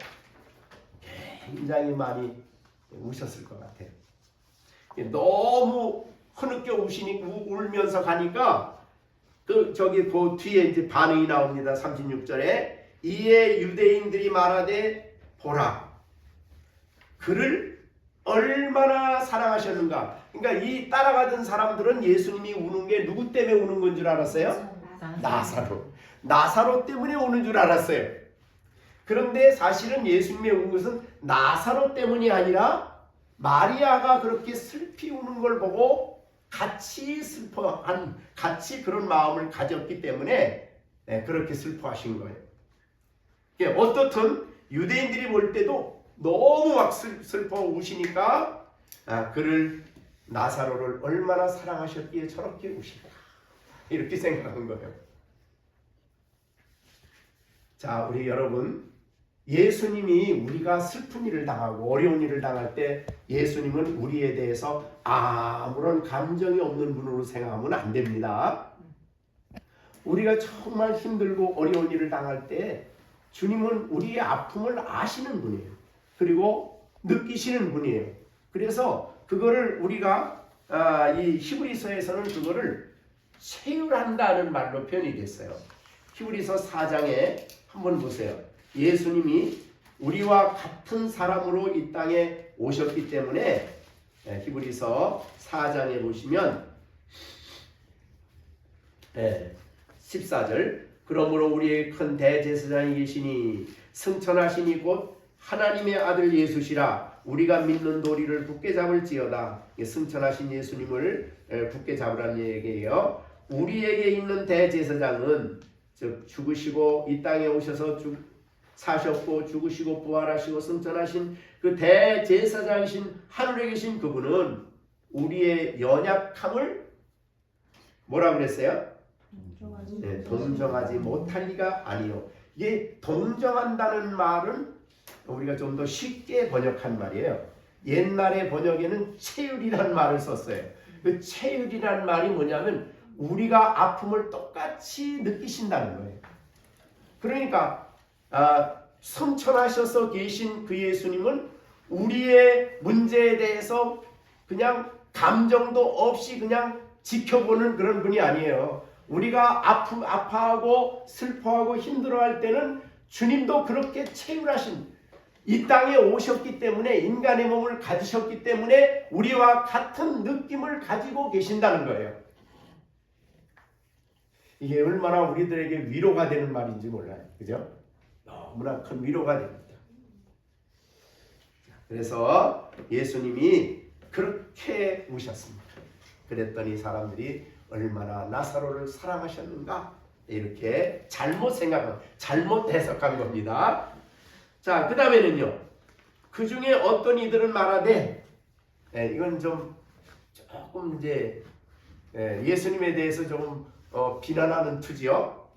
A: 굉장히 많이 우셨을 것 같아요. 너무 흐느껴 울면서 가니까 그 뒤에 이제 반응이 나옵니다. 36절에 이에 유대인들이 말하되 보라 그를 얼마나 사랑하셨는가. 그러니까 이 따라가던 사람들은 예수님이 우는 게 누구 때문에 우는 건 줄 알았어요? 나사로 때문에 우는 줄 알았어요. 그런데 사실은 예수님의 우는 것은 나사로 때문이 아니라 마리아가 그렇게 슬피 우는 걸 보고 같이 그런 마음을 가졌기 때문에 그렇게 슬퍼하신 거예요. 어떻든 유대인들이 볼 때도 너무 막 슬퍼 우시니까 그를 나사로를 얼마나 사랑하셨기에 저렇게 우실까 이렇게 생각한 거예요. 자, 우리 여러분, 예수님이 우리가 슬픈 일을 당하고 어려운 일을 당할 때 예수님은 우리에 대해서 아무런 감정이 없는 분으로 생각하면 안 됩니다. 우리가 정말 힘들고 어려운 일을 당할 때 주님은 우리의 아픔을 아시는 분이에요. 그리고 느끼시는 분이에요. 그래서 그거를 우리가 이 히브리서에서는 그거를 체휼한다는 말로 표현이 됐어요. 히브리서 4장에 한번 보세요. 예수님이 우리와 같은 사람으로 이 땅에 오셨기 때문에 히브리서 4장에 보시면 14절 그러므로 우리의 큰 대제사장이 계시니 승천하시니 곧 하나님의 아들 예수시라 우리가 믿는 도리를 굳게 잡을지어다. 승천하신 예수님을 굳게 잡으라는 얘기예요. 우리에게 있는 대제사장은 즉 죽으시고 이 땅에 오셔서 사셨고 죽으시고 부활하시고 승천하신 그 대제사장이신 하늘에 계신 그분은 우리의 연약함을 뭐라 그랬어요? 동정하지 못할 리가 아니요. 이게 동정한다는 말은 우리가 좀 더 쉽게 번역한 말이에요. 옛날의 번역에는 체휼이라는 말을 썼어요. 그 체휼이라는 말이 뭐냐면 우리가 아픔을 똑같이 느끼신다는 거예요. 그러니까 승천하셔서 계신 그 예수님은 우리의 문제에 대해서 그냥 감정도 없이 그냥 지켜보는 그런 분이 아니에요. 우리가 아파하고 슬퍼하고 힘들어할 때는 주님도 그렇게 체휼하신 이 땅에 오셨기 때문에 인간의 몸을 가지셨기 때문에 우리와 같은 느낌을 가지고 계신다는 거예요. 이게 얼마나 우리들에게 위로가 되는 말인지 몰라요. 그죠? 너무나 큰 위로가 됩니다. 그래서 예수님이 그렇게 우셨습니다. 그랬더니 사람들이 얼마나 나사로를 사랑하셨는가 이렇게 잘못 해석한 겁니다. 자, 그 다음에는요. 그 중에 어떤 이들은 말하되, 이건 좀 조금 이제 예수님에 대해서 좀 비난하는 투지요.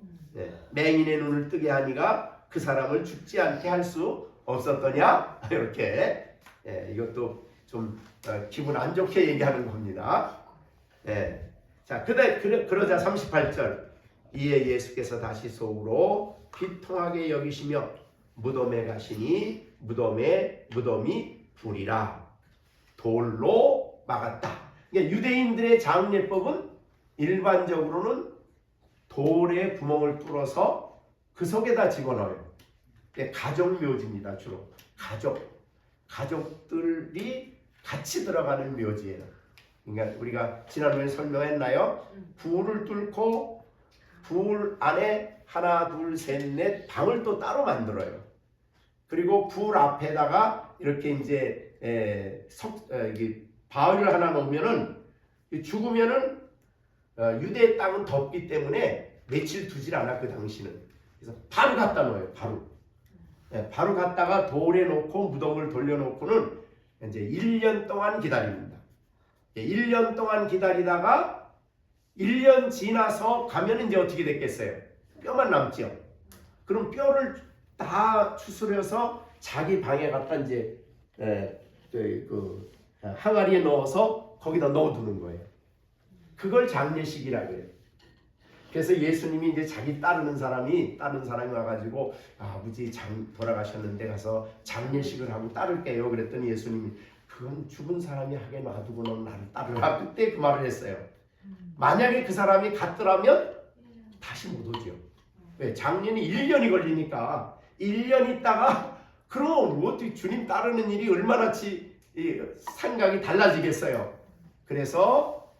A: 맹인의 눈을 뜨게 하니가 그 사람을 죽지 않게 할 수 없었더냐? 이렇게 이것도 좀 기분 안 좋게 얘기하는 겁니다. 자, 그러자 38절 이에 예수께서 다시 속으로 비통하게 여기시며 무덤에 가시니 무덤이 불이라 돌로 막았다. 그러니까 유대인들의 장례법은 일반적으로는 돌에 구멍을 뚫어서 그 속에다 집어넣어요. 가족 묘지입니다. 주로 가족들이 같이 들어가는 묘지예요. 그러니까 우리가 지난번에 설명했나요? 부를 뚫고 불 안에 하나 둘 셋 넷 방을 또 따로 만들어요. 그리고 불 앞에다가 이렇게 이제 바위를 하나 놓으면은 죽으면은 유대 땅은 덥기 때문에 며칠 두질 않아 그 당시는. 그래서 바로 갖다 놓아요. 바로 갖다가 돌에 놓고 무덤을 돌려놓고는 이제 1년 동안 기다립니다. 1년 동안 기다리다가 1년 지나서 가면 이제 어떻게 됐겠어요? 뼈만 남죠. 그럼 뼈를 다 추스려서 자기 방에 갖다 이제 그 항아리에 넣어서 거기다 넣어두는 거예요. 그걸 장례식이라고 해요. 그래서 예수님이 이제 자기 다른 사람이 와가지고 아버지 돌아가셨는데 가서 장례식을 하고 따를게요. 그랬더니 예수님이 그건 죽은 사람이 하게 놔두고는 나를 따르라. 그때 그 말을 했어요. 만약에 그 사람이 갔더라면 다시 못 오죠. 왜? 장례는 1년이 걸리니까 1년 있다가 그럼 어떻게 주님 따르는 일이 얼마나 생각이 달라지겠어요. 그래서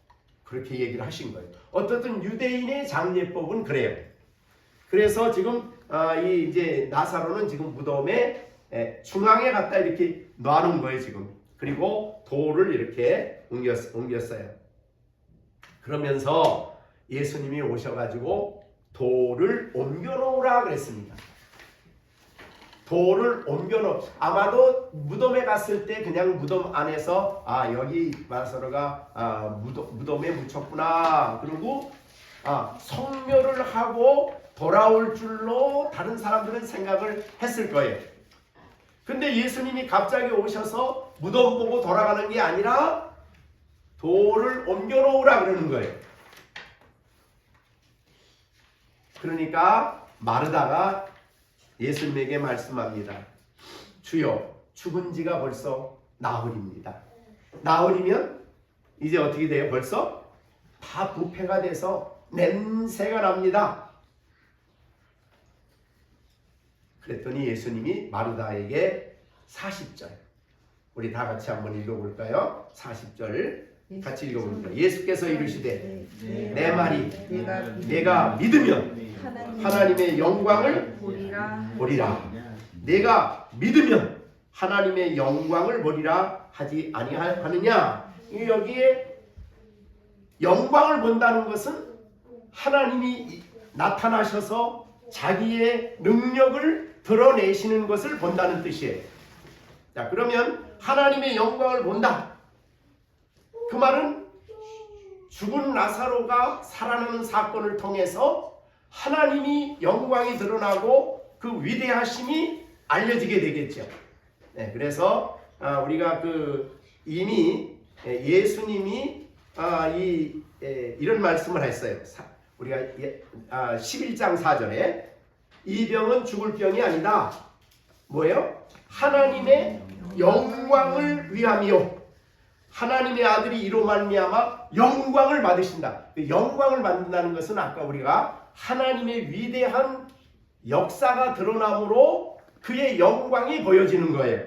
A: 그렇게 얘기를 하신 거예요. 어떻든 유대인의 장례법은 그래요. 그래서 지금 이제 나사로는 지금 무덤에 중앙에 갖다 이렇게 놔놓은 거예요 지금. 그리고 돌을 이렇게 옮겼어요. 그러면서 예수님이 오셔가지고 돌을 옮겨놓으라 그랬습니다. 돌을 옮겨놓. 아마도 무덤에 갔을 때 그냥 무덤 안에서 여기 나사로가 무덤에 묻혔구나. 그리고 성묘를 하고 돌아올 줄로 다른 사람들은 생각을 했을 거예요. 근데 예수님이 갑자기 오셔서 무덤 보고 돌아가는 게 아니라 돌을 옮겨놓으라 그러는 거예요. 그러니까 마르다가 예수님에게 말씀합니다. 주여, 죽은 지가 벌써 나흘입니다. 나흘이면 이제 어떻게 돼요? 벌써 다 부패가 돼서 냄새가 납니다. 그랬더니 예수님이 마르다에게 40절, 우리 다 같이 한번 읽어볼까요? 40절 같이 읽어볼까요? 예수께서 이르시되 내 말이 내가 믿으면 하나님의 영광을 보리라. 내가 믿으면 하나님의 영광을 보리라 하지 아니하느냐. 여기에 영광을 본다는 것은 하나님이 나타나셔서 자기의 능력을 드러내시는 것을 본다는 뜻이에요. 자, 그러면 하나님의 영광을 본다. 그 말은 죽은 나사로가 살아나는 사건을 통해서 하나님이 영광이 드러나고 그 위대하심이 알려지게 되겠죠. 네, 그래서 우리가 이미 예수님이 이런 말씀을 했어요. 우리가 11장 4절에 이 병은 죽을 병이 아니다. 뭐예요? 하나님의 영광을 위함이요. 하나님의 아들이 이로 말미암아 영광을 받으신다. 영광을 받는다는 것은 아까 우리가 하나님의 위대한 역사가 드러남으로 그의 영광이 보여지는 거예요.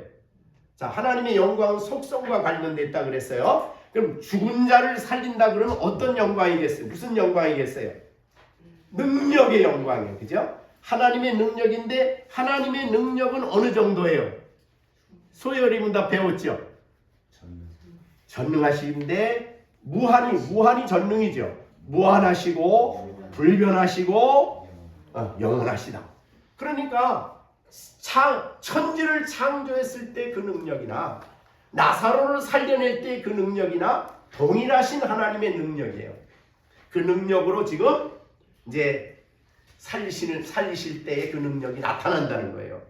A: 자, 하나님의 영광은 속성과 관련됐다 그랬어요. 그럼 죽은 자를 살린다 그러면 어떤 영광이겠어요? 무슨 영광이겠어요? 능력의 영광이에요. 그죠? 하나님의 능력인데 하나님의 능력은 어느 정도예요? 소열이 문 다 배웠죠? 전능하신데 무한히 전능이죠. 무한하시고 불변하시고 영원하시다. 그러니까 천지를 창조했을 때 그 능력이나 나사로를 살려낼 때 그 능력이나 동일하신 하나님의 능력이에요. 그 능력으로 지금 이제 살리실 때의 그 능력이 나타난다는 거예요.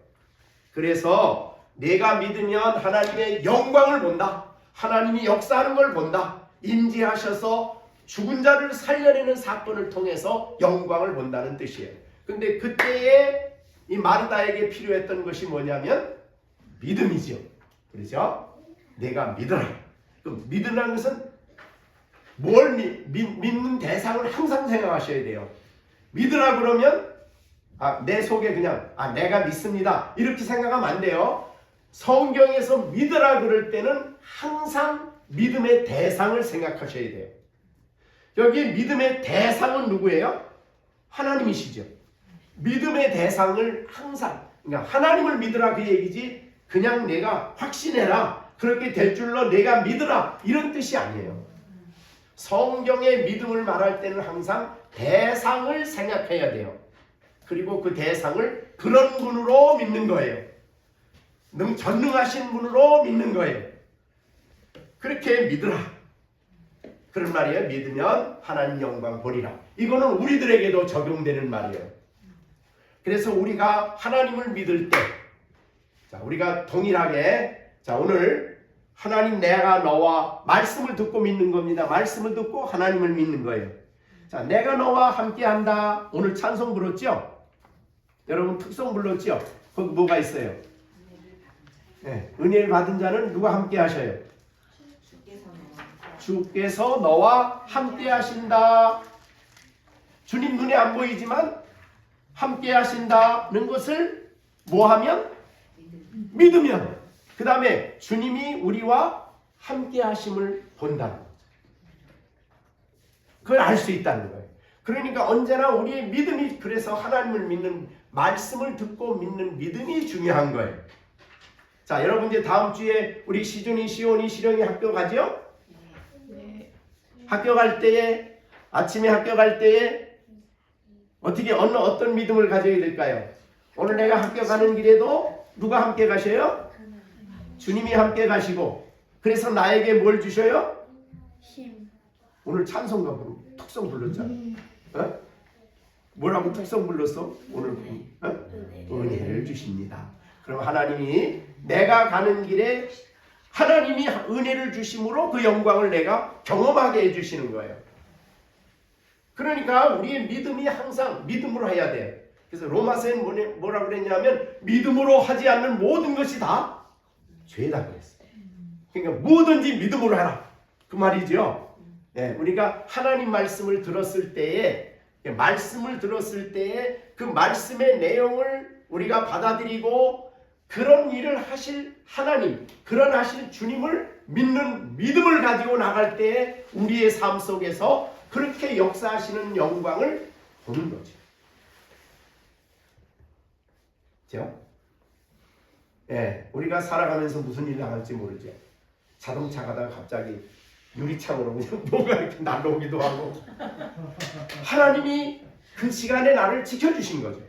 A: 그래서 내가 믿으면 하나님의 영광을 본다. 하나님이 역사하는 걸 본다. 임재하셔서 죽은 자를 살려내는 사건을 통해서 영광을 본다는 뜻이에요. 근데 그때에 이 마르다에게 필요했던 것이 뭐냐면 믿음이죠. 그렇죠? 내가 믿어라. 그 믿으라는 것은 뭘 믿는 대상을 항상 생각하셔야 돼요. 믿으라 그러면 내 속에 그냥 내가 믿습니다 이렇게 생각하면 안 돼요. 성경에서 믿으라 그럴 때는 항상 믿음의 대상을 생각하셔야 돼요. 여기 믿음의 대상은 누구예요? 하나님이시죠. 믿음의 대상을 항상, 그러니까 하나님을 믿으라 그 얘기지 그냥 내가 확신해라 그렇게 될 줄로 내가 믿으라 이런 뜻이 아니에요. 성경의 믿음을 말할 때는 항상 대상을 생각해야 돼요. 그리고 그 대상을 그런 분으로 믿는 거예요. 전능하신 분으로 믿는 거예요. 그렇게 믿으라. 그런 말이에요. 믿으면 하나님 영광 보리라. 이거는 우리들에게도 적용되는 말이에요. 그래서 우리가 하나님을 믿을 때, 자, 우리가 동일하게, 자, 오늘 하나님 내가 너와 말씀을 듣고 믿는 겁니다. 말씀을 듣고 하나님을 믿는 거예요. 자, 내가 너와 함께한다. 오늘 찬송 불렀죠? 여러분 특송 불렀죠? 거기 뭐가 있어요? 네, 은혜를 받은 자는 누가 함께 하셔요? 주께서 너와 함께 하신다. 주님 눈에 안 보이지만 함께 하신다는 것을 뭐 하면? 믿으면. 그 다음에 주님이 우리와 함께 하심을 본다는 거죠. 그걸 알 수 있다는 거예요. 그러니까 언제나 우리의 믿음이, 그래서 하나님을 믿는, 말씀을 듣고 믿는 믿음이 중요한 거예요. 자, 여러분 이제 다음 주에 우리 시준이, 시온이, 시령이 학교 가죠? 네. 학교 갈 때에, 아침에 학교 갈 때에 어떻게 어떤 믿음을 가져야 될까요? 오늘 내가 학교 가는 길에도 누가 함께 가셔요? 주님이 함께 가시고, 그래서 나에게 뭘 주셔요?
B: 힘.
A: 오늘 찬송가 특성 불렀잖아. 어? 뭐라고 특성 불렀어? 오늘 은혜를 주십니다. 그럼 하나님이 내가 가는 길에 하나님이 은혜를 주심으로 그 영광을 내가 경험하게 해주시는 거예요. 그러니까 우리의 믿음이 항상 믿음으로 해야 돼. 그래서 로마서에는 뭐라고 그랬냐면 믿음으로 하지 않는 모든 것이 다 죄다 그랬어요. 그러니까 뭐든지 믿음으로 해라. 그 말이죠. 예, 우리가 하나님 말씀을 들었을 때에 그 말씀의 내용을 우리가 받아들이고 그런 일을 하실 하나님, 그런 하실 주님을 믿는 믿음을 가지고 나갈 때에 우리의 삶 속에서 그렇게 역사하시는 영광을 보는 거죠. 그렇죠? 예, 우리가 살아가면서 무슨 일이 나갈지 모르죠. 자동차 가다가 갑자기 유리창으로 그냥 뭐가 이렇게 날아오기도 하고 하나님이 그 시간에 나를 지켜주신 거죠.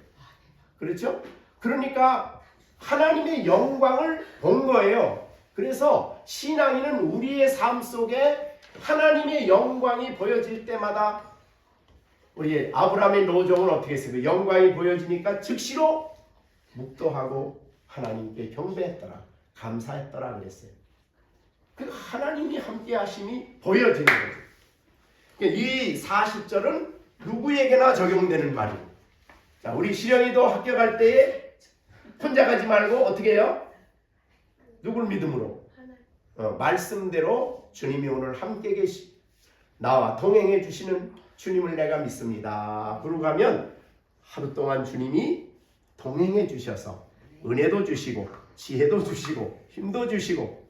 A: 그렇죠? 그러니까 하나님의 영광을 본 거예요. 그래서 신앙인은 우리의 삶 속에 하나님의 영광이 보여질 때마다 우리 아브라함의 노정은 어떻게 했어요? 영광이 보여지니까 즉시로 묵도하고 하나님께 경배했더라. 감사했더라 그랬어요. 그 하나님이 함께 하심이 보여지는 거죠. 이 40절은 누구에게나 적용되는 말이에요. 자, 우리 시령이도 학교 갈 때에 혼자 가지 말고 어떻게 해요? 누굴 믿음으로? 말씀대로 주님이 오늘 함께 나와 동행해 주시는 주님을 내가 믿습니다. 그러고 가면 하루 동안 주님이 동행해 주셔서 은혜도 주시고 지혜도 주시고 힘도 주시고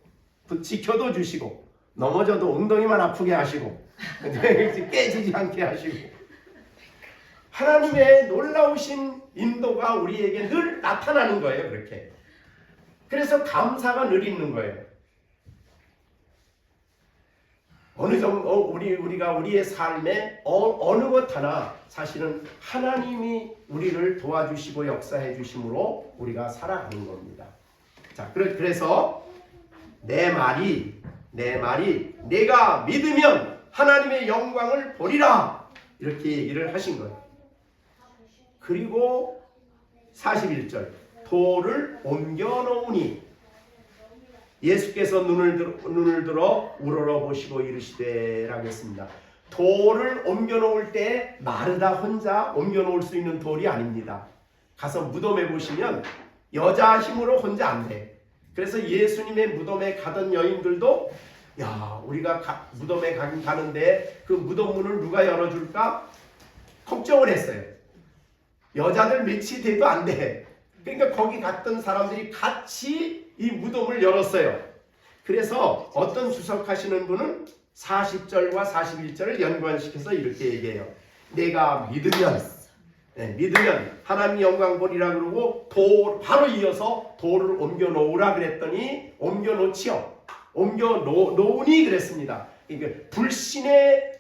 A: 지켜도 주시고 넘어져도 엉덩이만 아프게 하시고 깨지지 않게 하시고 하나님의 놀라우신 인도가 우리에게 늘 나타나는 거예요. 그렇게. 그래서 감사가 늘 있는 거예요. 어느 정도 우리가 우리의 삶에 어느 것 하나 사실은 하나님이 우리를 도와주시고 역사해 주심으로 우리가 살아가는 겁니다. 자, 그래서 내 말이 내가 믿으면 하나님의 영광을 보리라 이렇게 얘기를 하신 거예요. 그리고 41절 돌을 옮겨 놓으니 예수께서 눈을 들어 우러러보시고 이르시되라고 했습니다. 돌을 옮겨 놓을 때 마르다 혼자 옮겨 놓을 수 있는 돌이 아닙니다. 가서 무덤에 보시면 여자 힘으로 혼자 안 돼. 그래서 예수님의 무덤에 가던 여인들도 야 우리가 무덤에 가는데 그 무덤 문을 누가 열어줄까 걱정을 했어요. 여자들 며칠 돼도 안 돼. 그러니까 거기 갔던 사람들이 같이 이 무덤을 열었어요. 그래서 어떤 주석하시는 분은 40절과 41절을 연관시켜서 이렇게 얘기해요. 내가 믿으면 하나님 영광 보리라 그러고 바로 이어서 돌을 옮겨 놓으라 그랬더니 옮겨 놓지요. 옮겨 놓으니 그랬습니다. 그러니까 불신의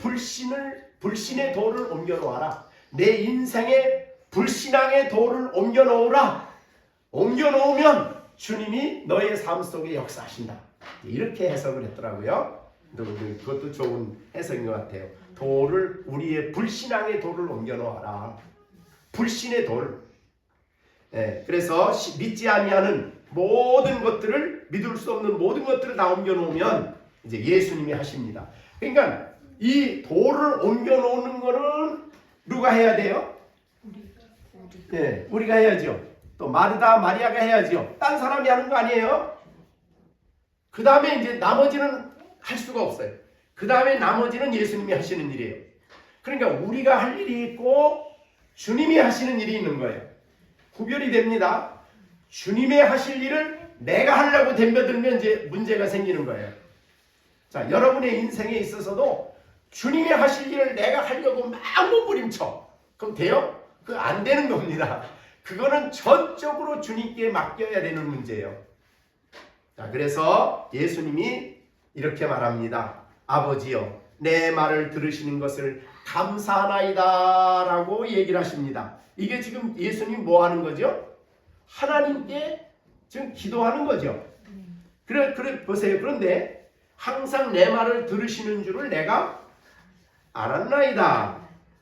A: 돌을 옮겨 놓아라. 내 인생에 불신앙의 돌을 옮겨 놓으라. 옮겨 놓으면 주님이 너의 삶 속에 역사하신다. 이렇게 해석을 했더라고요. 그것도 좋은 해석인 것 같아요. 우리의 불신앙의 돌을 옮겨 놓아라. 불신의 돌. 그래서 믿지 아니하는 모든 것들을 믿을 수 없는 모든 것들을 다 옮겨 놓으면 이제 예수님이 하십니다. 그러니까 이 돌을 옮겨 놓는 거는 누가 해야 돼요? 우리가 해야죠. 또 마르다 마리아가 해야죠. 딴 사람이 하는 거 아니에요. 그 다음에 이제 나머지는 할 수가 없어요. 그 다음에 나머지는 예수님이 하시는 일이에요. 그러니까 우리가 할 일이 있고 주님이 하시는 일이 있는 거예요. 구별이 됩니다. 주님의 하실 일을 내가 하려고 덤벼들면 이제 문제가 생기는 거예요. 자, 여러분의 인생에 있어서도 주님이 하실 일을 내가 하려고 막 몸부림쳐. 그럼 돼요? 그거 안 되는 겁니다. 그거는 전적으로 주님께 맡겨야 되는 문제예요. 자, 그래서 예수님이 이렇게 말합니다. 아버지여, 내 말을 들으시는 것을 감사하나이다 라고 얘기를 하십니다. 이게 지금 예수님 뭐 하는 거죠? 하나님께 지금 기도하는 거죠. 그래 보세요. 그런데 항상 내 말을 들으시는 줄을 내가 알았나이다.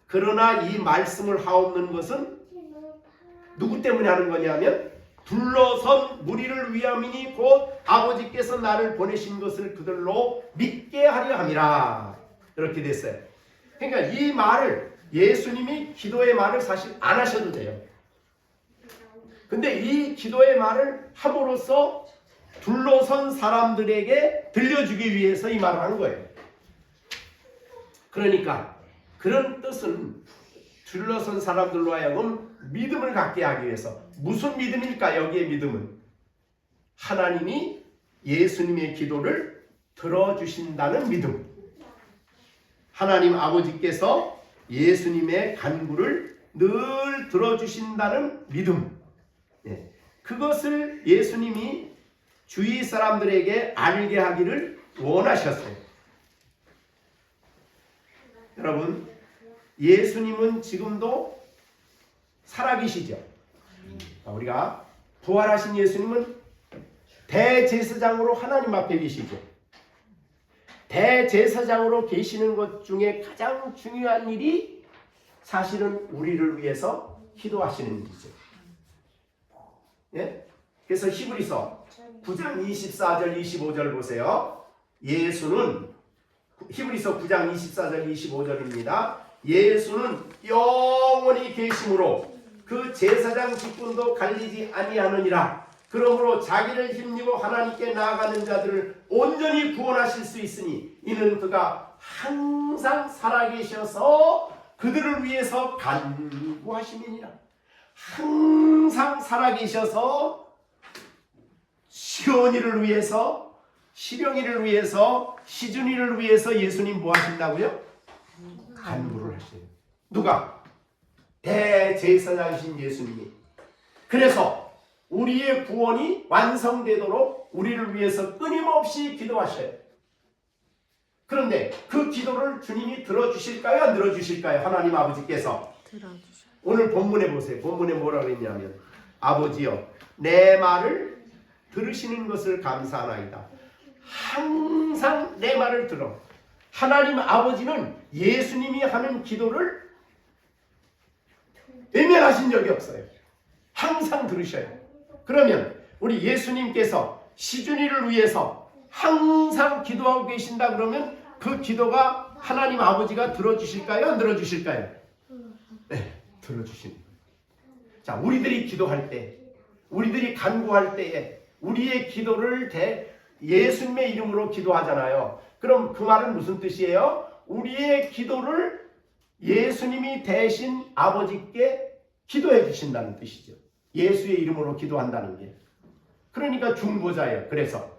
A: 그러나 이 말씀을 하옵는 것은 누구 때문에 하는 거냐면 둘러선 무리를 위함이니 곧 아버지께서 나를 보내신 것을 그들로 믿게 하려 함이라. 이렇게 됐어요. 그러니까 이 말을 예수님이 기도의 말을 사실 안 하셔도 돼요. 근데 이 기도의 말을 함으로써 둘러선 사람들에게 들려주기 위해서 이 말을 한 거예요. 그러니까 그런 뜻은 둘러선 사람들로 하여금 믿음을 갖게 하기 위해서. 무슨 믿음일까? 여기에 믿음은 하나님이 예수님의 기도를 들어주신다는 믿음. 하나님 아버지께서 예수님의 간구를 늘 들어주신다는 믿음. 그것을 예수님이 주위 사람들에게 알게 하기를 원하셨어요. 여러분, 예수님은 지금도 살아계시죠. 우리가 부활하신 예수님은 대제사장으로 하나님 앞에 계시죠. 대제사장으로 계시는 것 중에 가장 중요한 일이 사실은 우리를 위해서 기도하시는 일이죠. 그래서 히브리서 9장 24절 25절 보세요. 예수는 히브리서 9장 24절 25절입니다. 예수는 영원히 계심으로 그 제사장 직분도 갈리지 아니하느니라. 그러므로 자기를 힘입어 하나님께 나아가는 자들을 온전히 구원하실 수 있으니 이는 그가 항상 살아계셔서 그들을 위해서 간구하심이니라. 항상 살아계셔서 시온이를 위해서, 시령이를 위해서, 시준이를 위해서 예수님 뭐 하신다고요? 간구를 하세요. 누가? 대제사장이신 예수님이. 그래서 우리의 구원이 완성되도록 우리를 위해서 끊임없이 기도하셔요. 그런데 그 기도를 주님이 들어주실까요? 안 들어주실까요? 하나님 아버지께서.
B: 들어주셔.
A: 오늘 본문에 보세요. 본문에 뭐라 그랬냐면 아버지여 내 말을 들으시는 것을 감사하나이다. 항상 내 말을 들어. 하나님 아버지는 예수님이 하는 기도를 외면하신 적이 없어요. 항상 들으셔요. 그러면 우리 예수님께서 시준이를 위해서 항상 기도하고 계신다 그러면 그 기도가 하나님 아버지가 들어주실까요? 안 들어주실까요? 네, 들어주십니다. 자, 우리들이 기도할 때, 우리들이 간구할 때에 우리의 기도를 예수님의 이름으로 기도하잖아요. 그럼 그 말은 무슨 뜻이에요? 우리의 기도를 예수님이 대신 아버지께 기도해 주신다는 뜻이죠. 예수의 이름으로 기도한다는 게. 그러니까 중보자예요. 그래서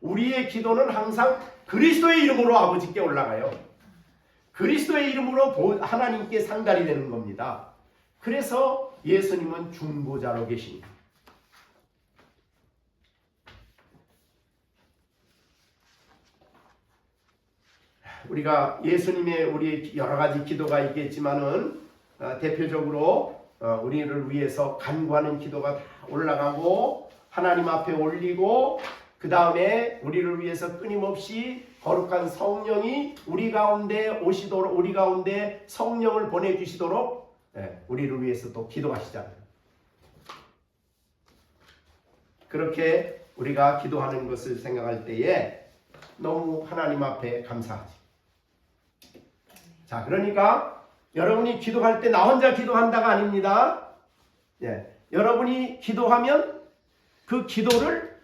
A: 우리의 기도는 항상 그리스도의 이름으로 아버지께 올라가요. 그리스도의 이름으로 하나님께 상달이 되는 겁니다. 그래서 예수님은 중보자로 계십니다. 우리가 예수님의 우리 여러 가지 기도가 있겠지만은 대표적으로 우리를 위해서 간구하는 기도가 다 올라가고 하나님 앞에 올리고 그 다음에 우리를 위해서 끊임없이 거룩한 성령이 우리 가운데 오시도록 우리 가운데 성령을 보내주시도록 우리를 위해서 또 기도하시잖아요. 그렇게 우리가 기도하는 것을 생각할 때에 너무 하나님 앞에 감사하지. 자, 그러니까 여러분이 기도할 때 나 혼자 기도한다가 아닙니다. 여러분이 기도하면 그 기도를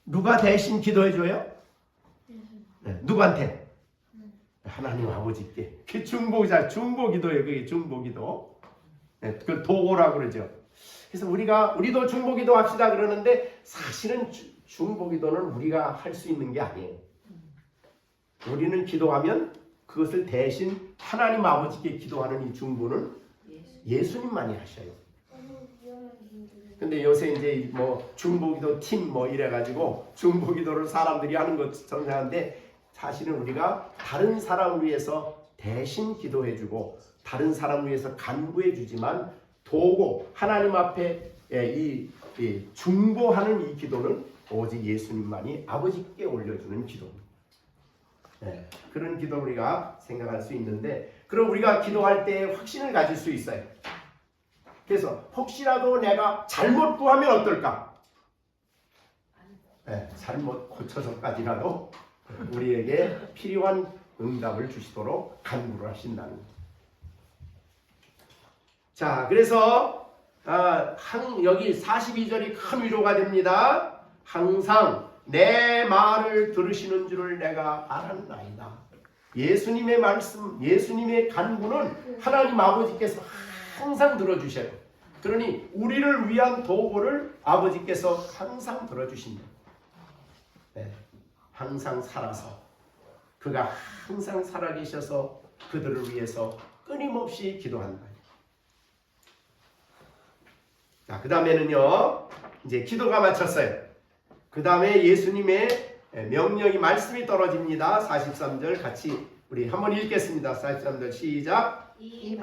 A: 누가 대신 기도해줘요? 누구한테? 하나님 아버지께. 그 중보기도예요. 그게 중보기도. 그 도고라고 그러죠. 그래서 우리도 중보기도 합시다 그러는데 사실은 중보기도는 우리가 할 수 있는 게 아니에요. 우리는 기도하면 그것을 대신 하나님 아버지께 기도하는 이 중보는 예수님만이 하셔요. 근데 요새 이제 뭐 중보기도 팀 뭐 이래가지고 중보기도를 사람들이 하는 것처럼 생각하는데 사실은 우리가 다른 사람을 위해서 대신 기도해주고 다른 사람을 위해서 간구해주지만 도고 하나님 앞에 이 중보하는 이 기도는 오직 예수님만이 아버지께 올려주는 기도입니다. 그런 기도 우리가 생각할 수 있는데 그럼 우리가 기도할 때 확신을 가질 수 있어요. 그래서 혹시라도 내가 잘못 구하면 어떨까? 잘못 고쳐서까지라도 우리에게 필요한 응답을 주시도록 간구를 하신다는 거예요. 자, 그래서 여기 42절이 큰 위로가 됩니다. 항상 내 말을 들으시는 줄을 내가 알았나이다. 예수님의 말씀, 예수님의 간구는 하나님 아버지께서 항상 들어주셔요. 그러니 우리를 위한 도구를 아버지께서 항상 들어주신다. 항상 살아서 그가 항상 살아계셔서 그들을 위해서 끊임없이 기도한다. 자, 그 다음에는요, 이제 기도가 마쳤어요. 그 다음에 예수님의 명령이 말씀이 떨어집니다. 43절 같이 우리 한번 읽겠습니다. 43절 시작. 이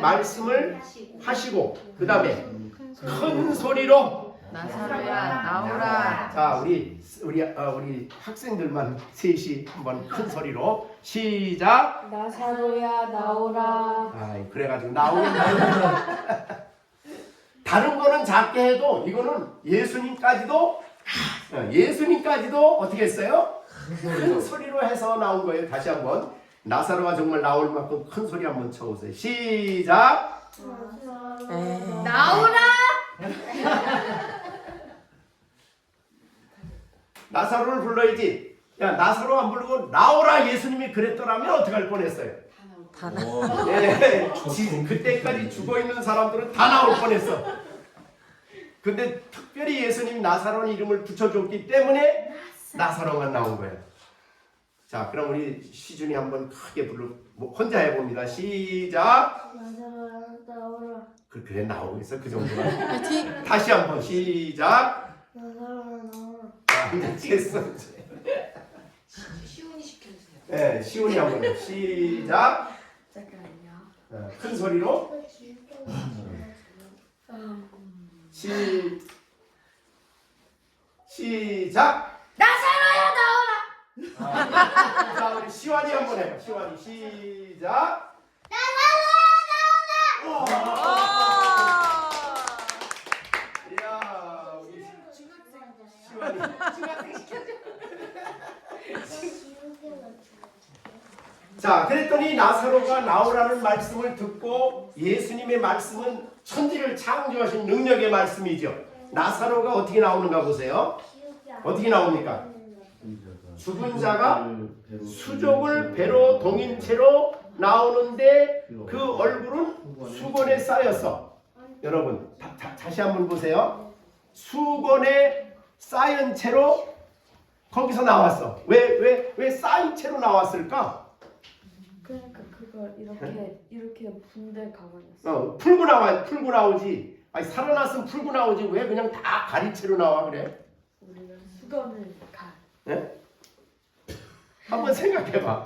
A: 말씀을 하시고 그 다음에 큰 소리로
B: 나사로야 나오라.
A: 자, 우리 학생들만 셋이 한번 큰 소리로 시작.
B: 나사로야 나오라.
A: 그래가지고 나오는 다른 거는 작게 해도 이거는 예수님까지도 어떻게 했어요? 큰 소리로 해서 나온 거예요. 다시 한번 나사로가 정말 나올 만큼 큰 소리 한번 쳐보세요. 시작.
B: 나오라.
A: 나사로를 불러야지. 야, 나사로 안 부르고 나오라 예수님이 그랬더라면 어떻게 할 뻔했어요? 예, 그때까지 죽어 있는 사람들은 다 나올 뻔했어. 근데 특별히 예수님 나사로는 이름을 붙여줬기 때문에 나사로가 나온 거예요. 자, 그럼 우리 시준이 한번 크게 혼자 해봅니다. 시작.
C: 나사로야
A: 그래 나오겠어 그 정도가.
B: 파이팅!
A: 다시 한번 시작.
C: 나오라
A: 자, 됐어.
D: 시훈이 시켜주세요.
A: 네, 시훈이 한번 해. 시작.
C: 잠깐만요.
A: 큰 소리로 시작.
C: 나사로야 나오라.
A: 자, 우리 시완이 한번 해봐. 시완이 시작. 나사로야 나오라. 이야, 우리 시완이.
D: 중학생 시켜줘.
A: 자, 그랬더니 나사로가 나오라는 말씀을 듣고 예수님의 말씀은 천지를 창조하신 능력의 말씀이죠. 나사로가 어떻게 나오는가 보세요. 어떻게 나옵니까? 죽은 자가 수족을 배로 동인 채로 나오는데 그 얼굴은 수건에 쌓였어. 여러분 다시 한번 보세요. 수건에 쌓인 채로 거기서 나왔어. 왜 쌓인 채로 나왔을까?
C: 그러니까 그걸 이렇게 분대 가만히
A: 풀고 나오지. 아니 살아났으면 풀고 나오지. 왜 그냥 다 가린 채로 나와 그래?
C: 우리가 수건을
A: 예? 한번 생각해봐.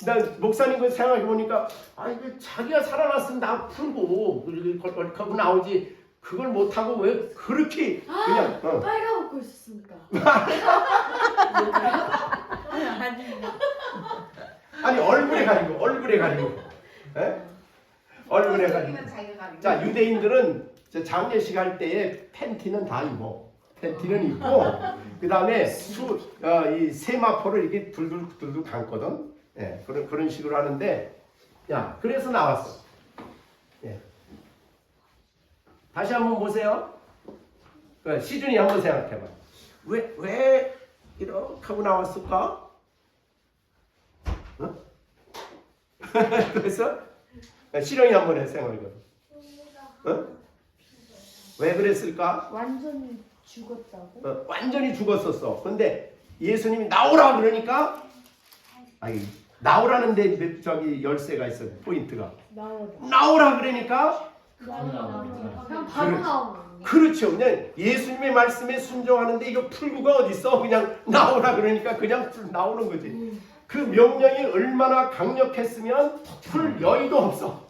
A: 나 목사님 그 생각해 보니까 이거 자기가 살아났으면 다 풀고 이렇게 걸걸하고 나오지. 그걸 못 하고 왜 그렇게 그냥
C: 빨간 옷 입고 있었으니까.
A: 아니 얼굴에 가리고 예? 얼굴에 가리고. 자, 유대인들은 장례식 할 때에 팬티는 다 입어. 팬티는 입고 그 다음에 이 세마포를 이렇게 둘둘 감거든. 예, 그런 식으로 하는데, 야, 그래서 나왔어. 예. 다시 한번 보세요. 시준이 한번 생각해봐. 왜 이렇게 하고 나왔을까? 어? 그래서 시령이 한번 해 생각해봐. 어? 왜 그랬을까?
C: 완전히 죽었다고?
A: 완전히 죽었었어. 근데 예수님이 나오라 그러니까, 나오라는데 저기 열쇠가 있어. 포인트가 나오라 그러니까
C: 그냥 바로 나오는 거야.
A: 그렇죠. 그냥 예수님의 말씀에 순종하는데 이거 풀구가 어디 있어? 그냥 나오라 그러니까 그냥 나오는 거지. 그 명령이 얼마나 강력했으면 풀 여의도 없어.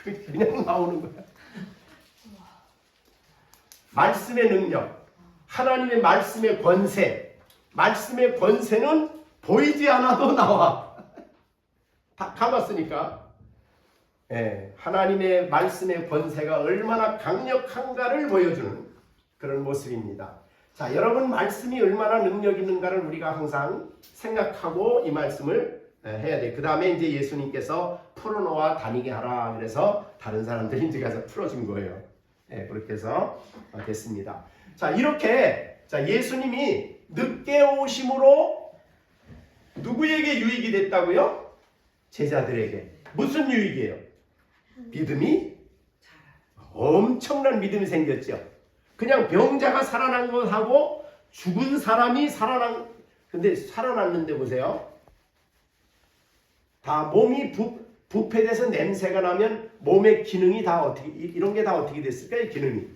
A: 그냥 나오는 거야. 말씀의 능력, 하나님의 말씀의 권세, 말씀의 권세는 보이지 않아도 나와. 다 감았으니까. 예, 하나님의 말씀의 권세가 얼마나 강력한가를 보여주는 그런 모습입니다. 자, 여러분 말씀이 얼마나 능력 있는가를 우리가 항상 생각하고 이 말씀을 해야 돼. 그 다음에 이제 예수님께서 풀어놓아 다니게 하라. 그래서 다른 사람들이 이제 가서 풀어준 거예요. 예, 그렇게 해서 됐습니다. 자, 이렇게 예수님이 늦게 오심으로 누구에게 유익이 됐다고요? 제자들에게. 무슨 유익이에요? 믿음이 엄청난 믿음이 생겼죠. 그냥 병자가 살아난 것하고 죽은 사람이 근데 살아났는데 보세요. 다 몸이 부패돼서 냄새가 나면 몸의 기능이 다 어떻게, 이런 게 다 어떻게 됐을까? 이 기능이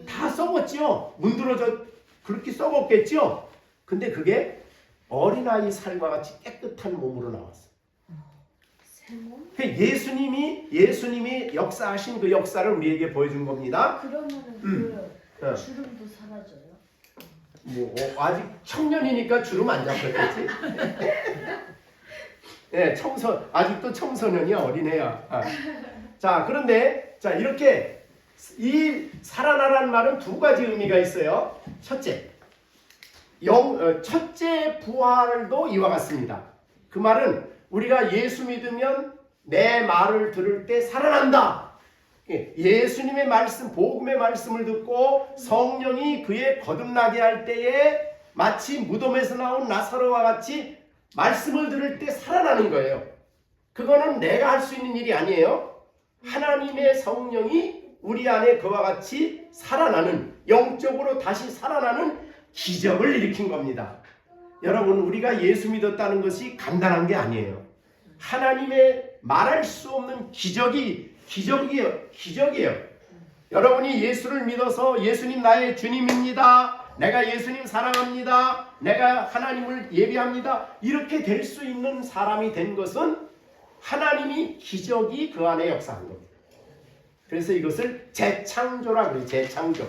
A: 다 썩었죠. 문드러져 그렇게 썩었겠죠. 근데 그게 어린아이 살과 같이 깨끗한 몸으로 나왔어. 예수님이 역사하신 그 역사를 우리에게 보여준 겁니다.
C: 그러면은 그 주름도 사라져요?
A: 아직 청년이니까 주름 안 잡혔겠지. 네, 아직도 청소년이야, 어린애야. 자, 그런데 이렇게 이 살아나라는 말은 두 가지 의미가 있어요. 첫째 부활도 이와 같습니다. 그 말은 우리가 예수 믿으면 내 말을 들을 때 살아난다. 예수님의 말씀, 복음의 말씀을 듣고 성령이 그에 거듭나게 할 때에 마치 무덤에서 나온 나사로와 같이 말씀을 들을 때 살아나는 거예요. 그거는 내가 할 수 있는 일이 아니에요. 하나님의 성령이 우리 안에 그와 같이 살아나는, 영적으로 다시 살아나는 기적을 일으킨 겁니다. 여러분, 우리가 예수 믿었다는 것이 간단한 게 아니에요. 하나님의 말할 수 없는 기적이에요. 여러분이 예수를 믿어서 예수님 나의 주님입니다, 내가 예수님 사랑합니다, 내가 하나님을 예배합니다, 이렇게 될 수 있는 사람이 된 것은 하나님이 기적이 그 안에 역사한 겁니다. 그래서 이것을 재창조라고 해요. 재창조.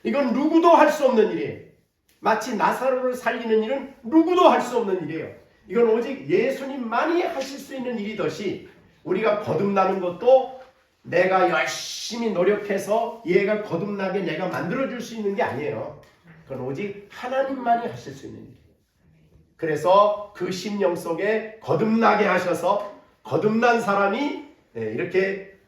A: 이건 누구도 할 수 없는 일이에요. 마치 나사로를 살리는 일은 누구도 할 수 없는 일이에요. 이건 오직 예수님만이 하실 수 있는 일이듯이 우리가 거듭나는 것도 내가 열심히 노력해서 얘가 거듭나게 내가 만들어줄 수 있는 게 아니에요. 그건 오직 하나님만이 하실 수 있는 일이에요. 그래서 그 심령 속에 거듭나게 하셔서 거듭난 사람이 이렇게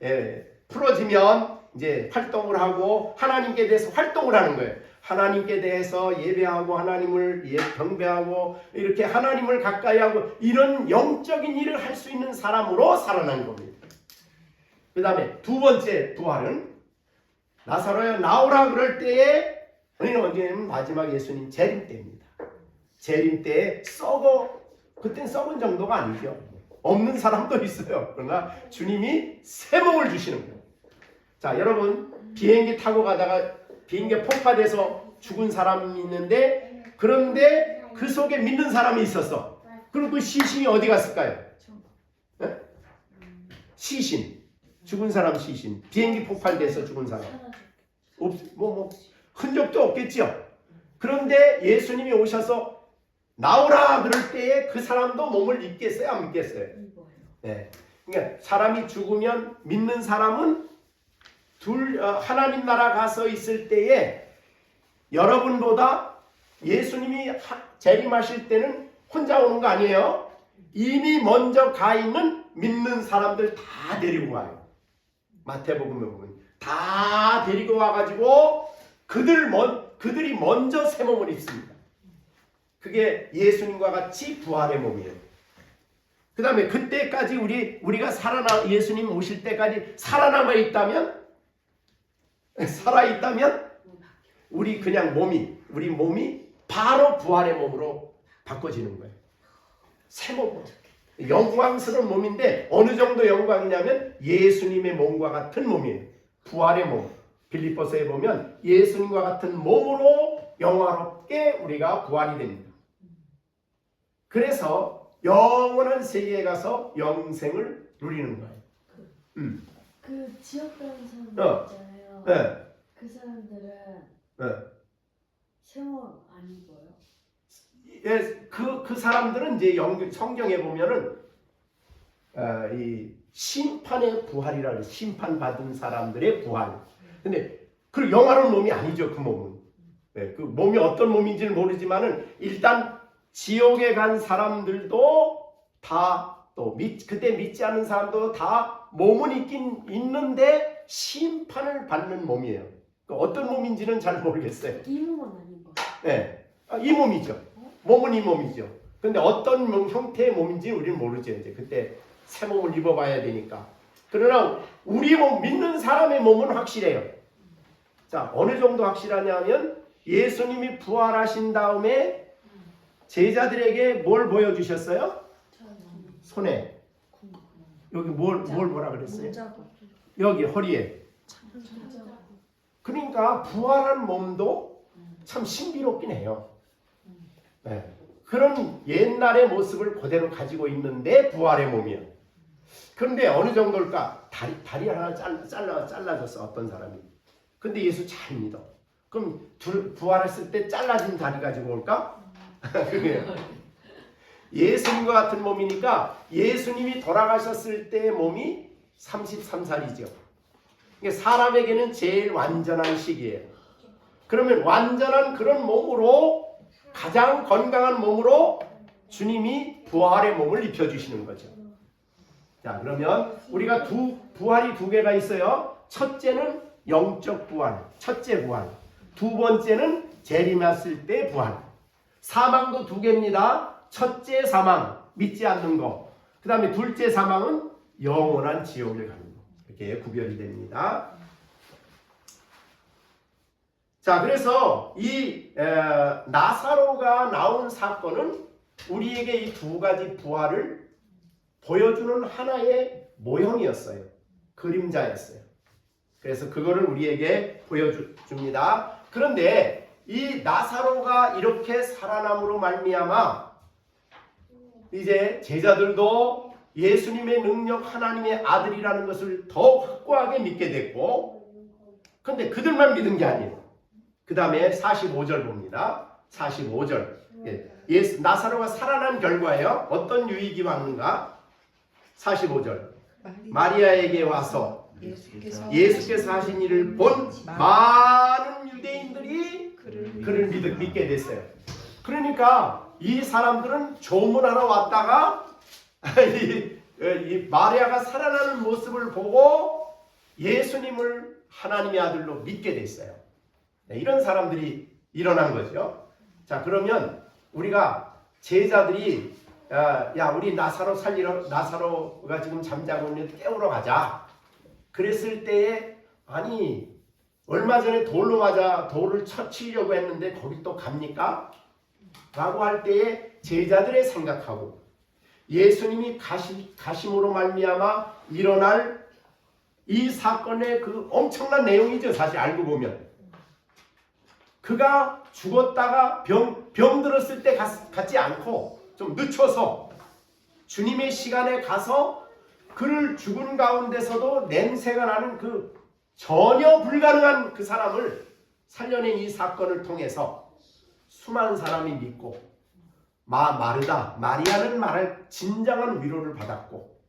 A: 풀어지면 이제 활동을 하고 하나님께 대해서 활동을 하는 거예요. 하나님께 대해서 예배하고 하나님을 경배하고 이렇게 하나님을 가까이 하고 이런 영적인 일을 할 수 있는 사람으로 살아나는 겁니다. 그 다음에 두 번째 부활은 나사로야 나오라 그럴 때에 우리는 언제냐면 마지막 예수님 재림 때입니다. 재림 때에 그땐 썩은 정도가 아니죠. 없는 사람도 있어요. 그러나 주님이 새 몸을 주시는 거예요. 자, 여러분, 비행기 타고 가다가 비행기가 폭파돼서 죽은 사람이 있는데, 그런데 그 속에 믿는 사람이 있었어. 그럼 그 시신이 어디 갔을까요? 네? 시신, 죽은 사람 시신, 비행기 폭발돼서 죽은 사람 흔적도 없겠죠. 그런데 예수님이 오셔서 나오라 그럴 때에 그 사람도 몸을 입겠어요, 안 입겠어요? 네. 그러니까 사람이 죽으면 믿는 사람은 하나님 나라 가서 있을 때에 여러분보다 예수님이 재림하실 때는 혼자 오는 거 아니에요. 이미 먼저 가 있는 믿는 사람들 다 데리고 와요. 마태복음에 보면 다 데리고 와가지고 그들이 먼저 새 몸을 입습니다. 그게 예수님과 같이 부활의 몸이에요. 그 다음에 그때까지 우리가 예수님 오실 때까지 살아남아 있다면, 살아있다면 우리 몸이 바로 부활의 몸으로 바꿔지는 거예요. 새 몸으로. 영광스러운 몸인데 어느 정도 영광이냐면 예수님의 몸과 같은 몸이에요. 부활의 몸. 빌립보서에 보면 예수님과 같은 몸으로 영화롭게 우리가 부활이 됩니다. 그래서 영원한 세계에 가서 영생을 누리는 거예요.
C: 그 지옥 가는 사람들 있잖아요.
A: 네.
C: 그 사람들은
A: 네.
C: 세원 안 입어요?
A: 예, 그 사람들은 이제 성경에 보면은 이 심판의 부활이라고 해요. 심판받은 사람들의 부활. 근데 그 영화로운 몸이 아니죠, 그 몸은. 네, 그 몸이 어떤 몸인지는 모르지만은 일단 지옥에 간 사람들도 다 그때 믿지 않은 사람도 다 몸은 있긴 있는데 심판을 받는 몸이에요. 어떤 몸인지는 잘 모르겠어요.
C: 이 몸은 아닌 거.
A: 네, 이 몸이죠. 몸은 이 몸이죠. 근데 어떤 형태의 몸인지 우리는 모르죠. 이제 그때 새 몸을 입어봐야 되니까. 그러나 우리 몸, 믿는 사람의 몸은 확실해요. 자, 어느 정도 확실하냐면 예수님이 부활하신 다음에 제자들에게 뭘 보여주셨어요? 손에. 여기 뭐라 그랬어요? 여기 허리에. 그러니까 부활한 몸도 참 신비롭긴 해요. 네. 그런 옛날의 모습을 그대로 가지고 있는데 부활의 몸이에요. 그런데 어느 정도일까? 다리 하나 잘라줬어, 어떤 사람이. 근데 예수 잘 믿어. 그럼 부활했을 때 잘라진 다리 가지고 올까? 그게요. 예수님과 같은 몸이니까 예수님이 돌아가셨을 때의 몸이 33살이죠. 사람에게는 제일 완전한 시기예요. 그러면 완전한 그런 몸으로, 가장 건강한 몸으로 주님이 부활의 몸을 입혀주시는 거죠. 자, 그러면 우리가 부활이 두 개가 있어요. 첫째는 영적 부활, 첫째 부활. 두 번째는 재림했을 때 부활. 사망도 두 개입니다. 첫째 사망, 믿지 않는 거. 그 다음에 둘째 사망은 영원한 지옥을 가는 거. 이렇게 구별이 됩니다. 자, 그래서 이 나사로가 나온 사건은 우리에게 이 두 가지 부활을 보여주는 하나의 모형이었어요. 그림자였어요. 그래서 그거를 우리에게 보여줍니다. 그런데 이 나사로가 이렇게 살아남으로 말미암아 이제 제자들도 예수님의 능력, 하나님의 아들이라는 것을 더 확고하게 믿게 됐고, 근데 그들만 믿은 게 아니에요. 그 다음에 45절 봅니다. 45절. 나사로가 살아난 결과예요. 어떤 유익이 왔는가? 45절. 마리아에게 와서 예수께서 하신 일을 본 많은 유대인들이 그를 믿게 됐어요. 그러니까 이 사람들은 조문하러 왔다가 이 마리아가 살아나는 모습을 보고 예수님을 하나님의 아들로 믿게 됐어요. 이런 사람들이 일어난 거죠. 자, 그러면 우리가 제자들이 야, 우리 나사로 살리러, 나사로가 지금 잠자고 있는데 깨우러 가자. 그랬을 때에 아니 얼마 전에 돌로 맞아 돌을 치려고 했는데 거기 또 갑니까? 라고 할 때에 제자들의 생각하고 예수님이 가심으로 말미암아 일어날 이 사건의 그 엄청난 내용이죠. 사실 알고 보면 그가 죽었다가 병 들었을 때 같지 않고 좀 늦춰서 주님의 시간에 가서 그를 죽은 가운데서도 냄새가 나는 그 전혀 불가능한 그 사람을 살려낸 이 사건을 통해서 수많은 사람이 믿고 마리아는 말할 진정한 위로를 받았고,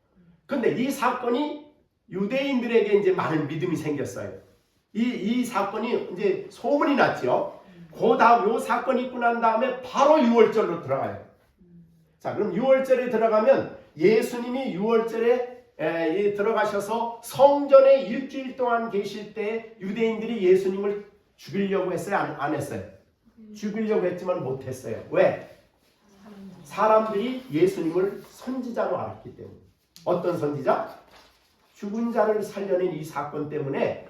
A: 근데 이 사건이 유대인들에게 이제 많은 믿음이 생겼어요. 이 사건이 이제 소문이 났죠. 그 다음 요 사건이 있고 난 다음에 바로 6월절로 들어가요. 자, 그럼 6월절에 들어가면 예수님이 6월절에 들어가셔서 성전에 일주일 동안 계실 때 유대인들이 예수님을 죽이려고 했어요? 안 했어요? 죽이려고 했지만 못했어요. 왜? 사람들이 예수님을 선지자로 알았기 때문에. 어떤 선지자? 죽은 자를 살려낸 이 사건 때문에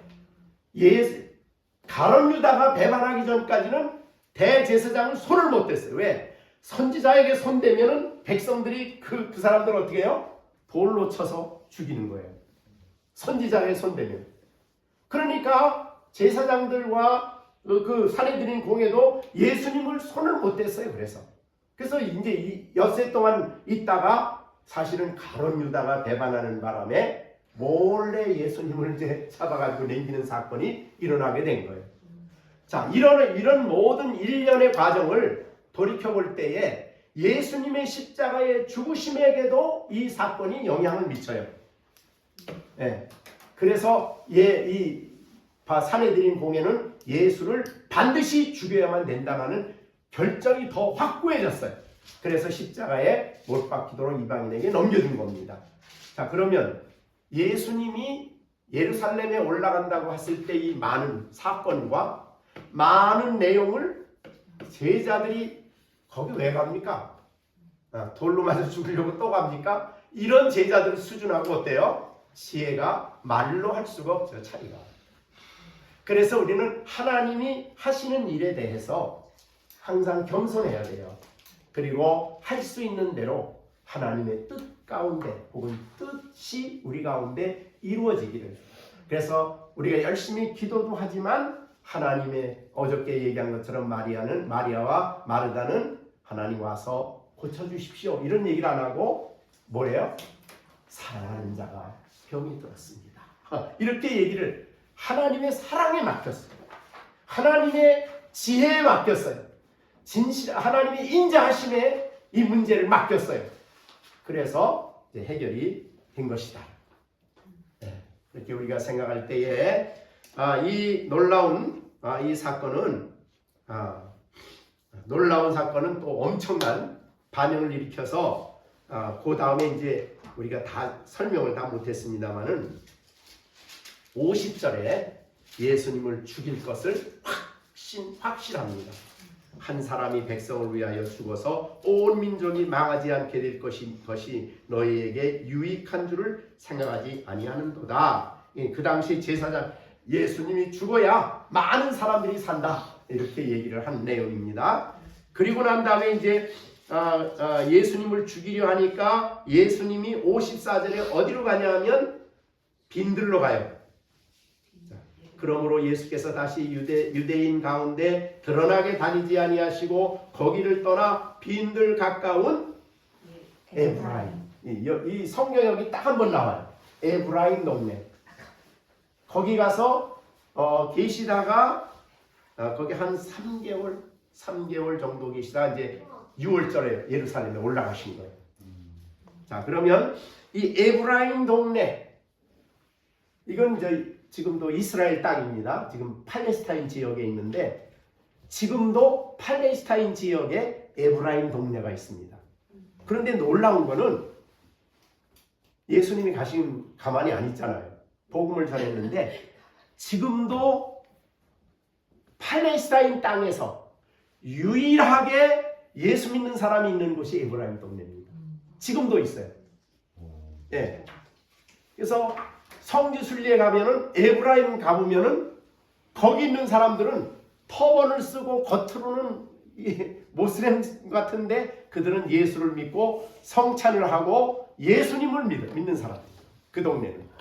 A: 가룟 유다가 배반하기 전까지는 대제사장을 손을 못 댔어요. 왜? 선지자에게 손대면은 백성들이 그 사람들을 어떻게 해요? 돌로 쳐서 죽이는 거예요. 선지자에게 손대면. 그러니까 제사장들과 그 사내들인 공회도 예수님을 손을 못 댔어요. 그래서 이제 이 엿새 동안 있다가 사실은 가룟 유다가 배반하는 바람에 몰래 예수님을 이제 잡아가지고 남기는 사건이 일어나게 된 거예요. 자, 이런 모든 일련의 과정을 돌이켜볼 때에 예수님의 십자가의 죽으심에게도 이 사건이 영향을 미쳐요. 네. 그래서 이 사내들인 공회는 예수를 반드시 죽여야만 된다는 결정이 더 확고해졌어요. 그래서 십자가에 못 박히도록 이방인에게 넘겨준 겁니다. 자, 그러면 예수님이 예루살렘에 올라간다고 했을 때 이 많은 사건과 많은 내용을 제자들이 거기 왜 갑니까? 돌로 맞아 죽으려고 또 갑니까? 이런 제자들 수준하고 어때요? 지혜가 말로 할 수가 없죠. 차이가. 그래서 우리는 하나님이 하시는 일에 대해서 항상 겸손해야 돼요. 그리고 할 수 있는 대로 하나님의 뜻 가운데 혹은 뜻이 우리 가운데 이루어지기를. 그래서 우리가 열심히 기도도 하지만 하나님의 어저께 얘기한 것처럼 마리아와 마르다는 하나님 와서 고쳐주십시오 이런 얘기를 안 하고 뭐래요? 사랑하는 자가 병이 들었습니다. 이렇게 얘기를 하나님의 사랑에 맡겼어요. 하나님의 지혜에 맡겼어요. 하나님의 인자하심에 이 문제를 맡겼어요. 그래서 이제 해결이 된 것이다. 이렇게 우리가 생각할 때에 이 놀라운 이 사건은 또 엄청난 반응을 일으켜서 그 다음에 이제 우리가 다 설명을 다 못했습니다만은 50절에 예수님을 죽일 것을 확실합니다. 한 사람이 백성을 위하여 죽어서 온 민족이 망하지 않게 될 것이 너희에게 유익한 줄을 생각하지 아니하는도다. 그 당시 제사장 예수님이 죽어야 많은 사람들이 산다, 이렇게 얘기를 한 내용입니다. 그리고 난 다음에 이제 예수님을 죽이려 하니까 예수님이 54절에 어디로 가냐 하면 빈들로 가요. 그러므로 예수께서 다시 유대인 가운데 드러나게 다니지 아니하시고 거기를 떠나 빈들 가까운 에브라임, 이 성경 여기 딱 한 번 나와요. 에브라임 동네. 거기 가서 계시다가 거기 한 3개월 정도 계시다 이제 6월절에 예루살렘에 올라가신 거예요. 자, 그러면 이 에브라임 동네, 이건 지금도 이스라엘 땅입니다. 지금 팔레스타인 지역에 있는데 지금도 팔레스타인 지역에 에브라임 동네가 있습니다. 그런데 놀라운 거는 예수님이 가만히 안 있잖아요. 복음을 전했는데 지금도 팔레스타인 땅에서 유일하게 예수 믿는 사람이 있는 곳이 에브라임 동네입니다. 지금도 있어요. 예. 그래서 성지 순례에 가면은 에브라임 가보면은 거기 있는 사람들은 터번을 쓰고 겉으로는 모슬렘 같은데 그들은 예수를 믿고 성찬을 하고 예수님을 믿는 사람들. 그 동네는.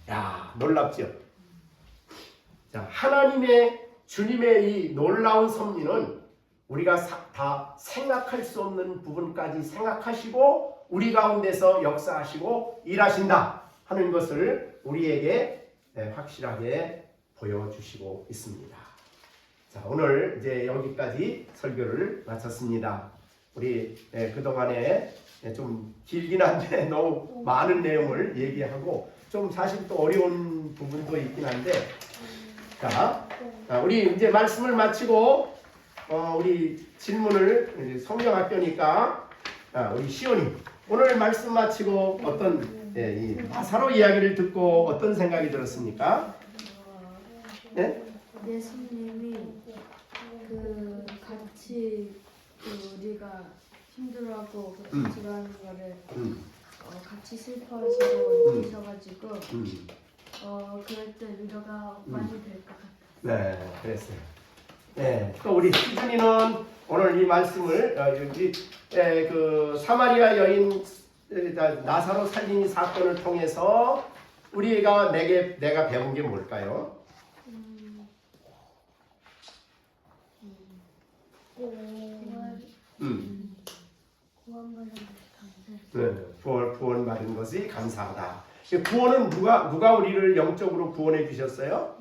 A: 야, 놀랍죠? 자, 하나님의 주님의 이 놀라운 섭리는 우리가 다 생각할 수 없는 부분까지 생각하시고 우리 가운데서 역사하시고 일하신다 하는 것을 우리에게 확실하게 보여주시고 있습니다. 자, 오늘 이제 여기까지 설교를 마쳤습니다. 우리 그동안에 좀 길긴 한데 너무 많은 내용을 얘기하고 좀 사실 또 어려운 부분도 있긴 한데, 자, 우리 이제 말씀을 마치고 우리 질문을, 성경학교니까 우리 시온이 오늘 말씀 마치고 어떤 이 나사로 이야기를 듣고 어떤 생각이 들었습니까? 네?
C: 예수님이 같이 우리가 힘들어하고 같이 지루하는 거를 같이 슬퍼하시고 느끼셔가지고 그럴 때 위로가 많이 될 것 같아요.
A: 네, 그랬어요. 네, 또 우리 희준이는 오늘 이 말씀을 그 사마리아 여인 나사로 살린 사건을 통해서 우리가 내가 배운 게 뭘까요? 구원받은 것이 감사하다. 구원은 누가 우리를 영적으로 구원해 주셨어요?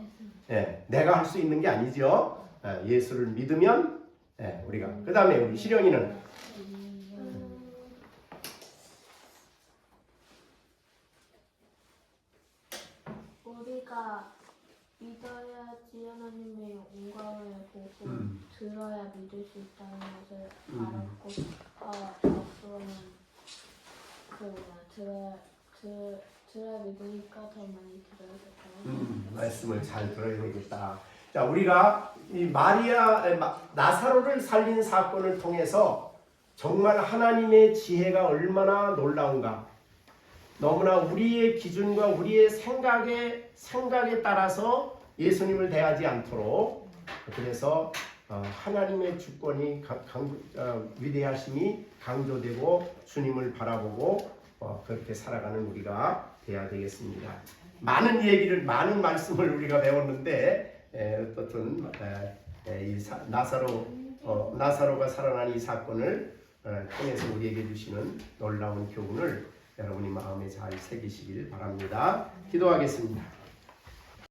A: 네, 내가 할 수 있는 게 아니죠. 예수를 믿으면 우리가. 그 다음에 우리 시령이는
D: 우리가 믿어야지 하나님의 영광을 보고 들어야 믿을 수 있다는 것을 알았고 앞으로는 들어야 믿으니까 더 많이 들어야겠다.
A: 말씀을 잘 들어야 되겠다. 자, 우리가 이 나사로를 살린 사건을 통해서 정말 하나님의 지혜가 얼마나 놀라운가. 너무나 우리의 기준과 우리의 생각에 따라서 예수님을 대하지 않도록, 그래서 하나님의 주권이 위대하심이 강조되고 주님을 바라보고 그렇게 살아가는 우리가 돼야 되겠습니다. 많은 말씀을 우리가 배웠는데 어떻든 이 나사로가 살아난 이 사건을 통해서 우리에게 주시는 놀라운 교훈을 여러분이 마음에 잘 새기시길 바랍니다. 기도하겠습니다.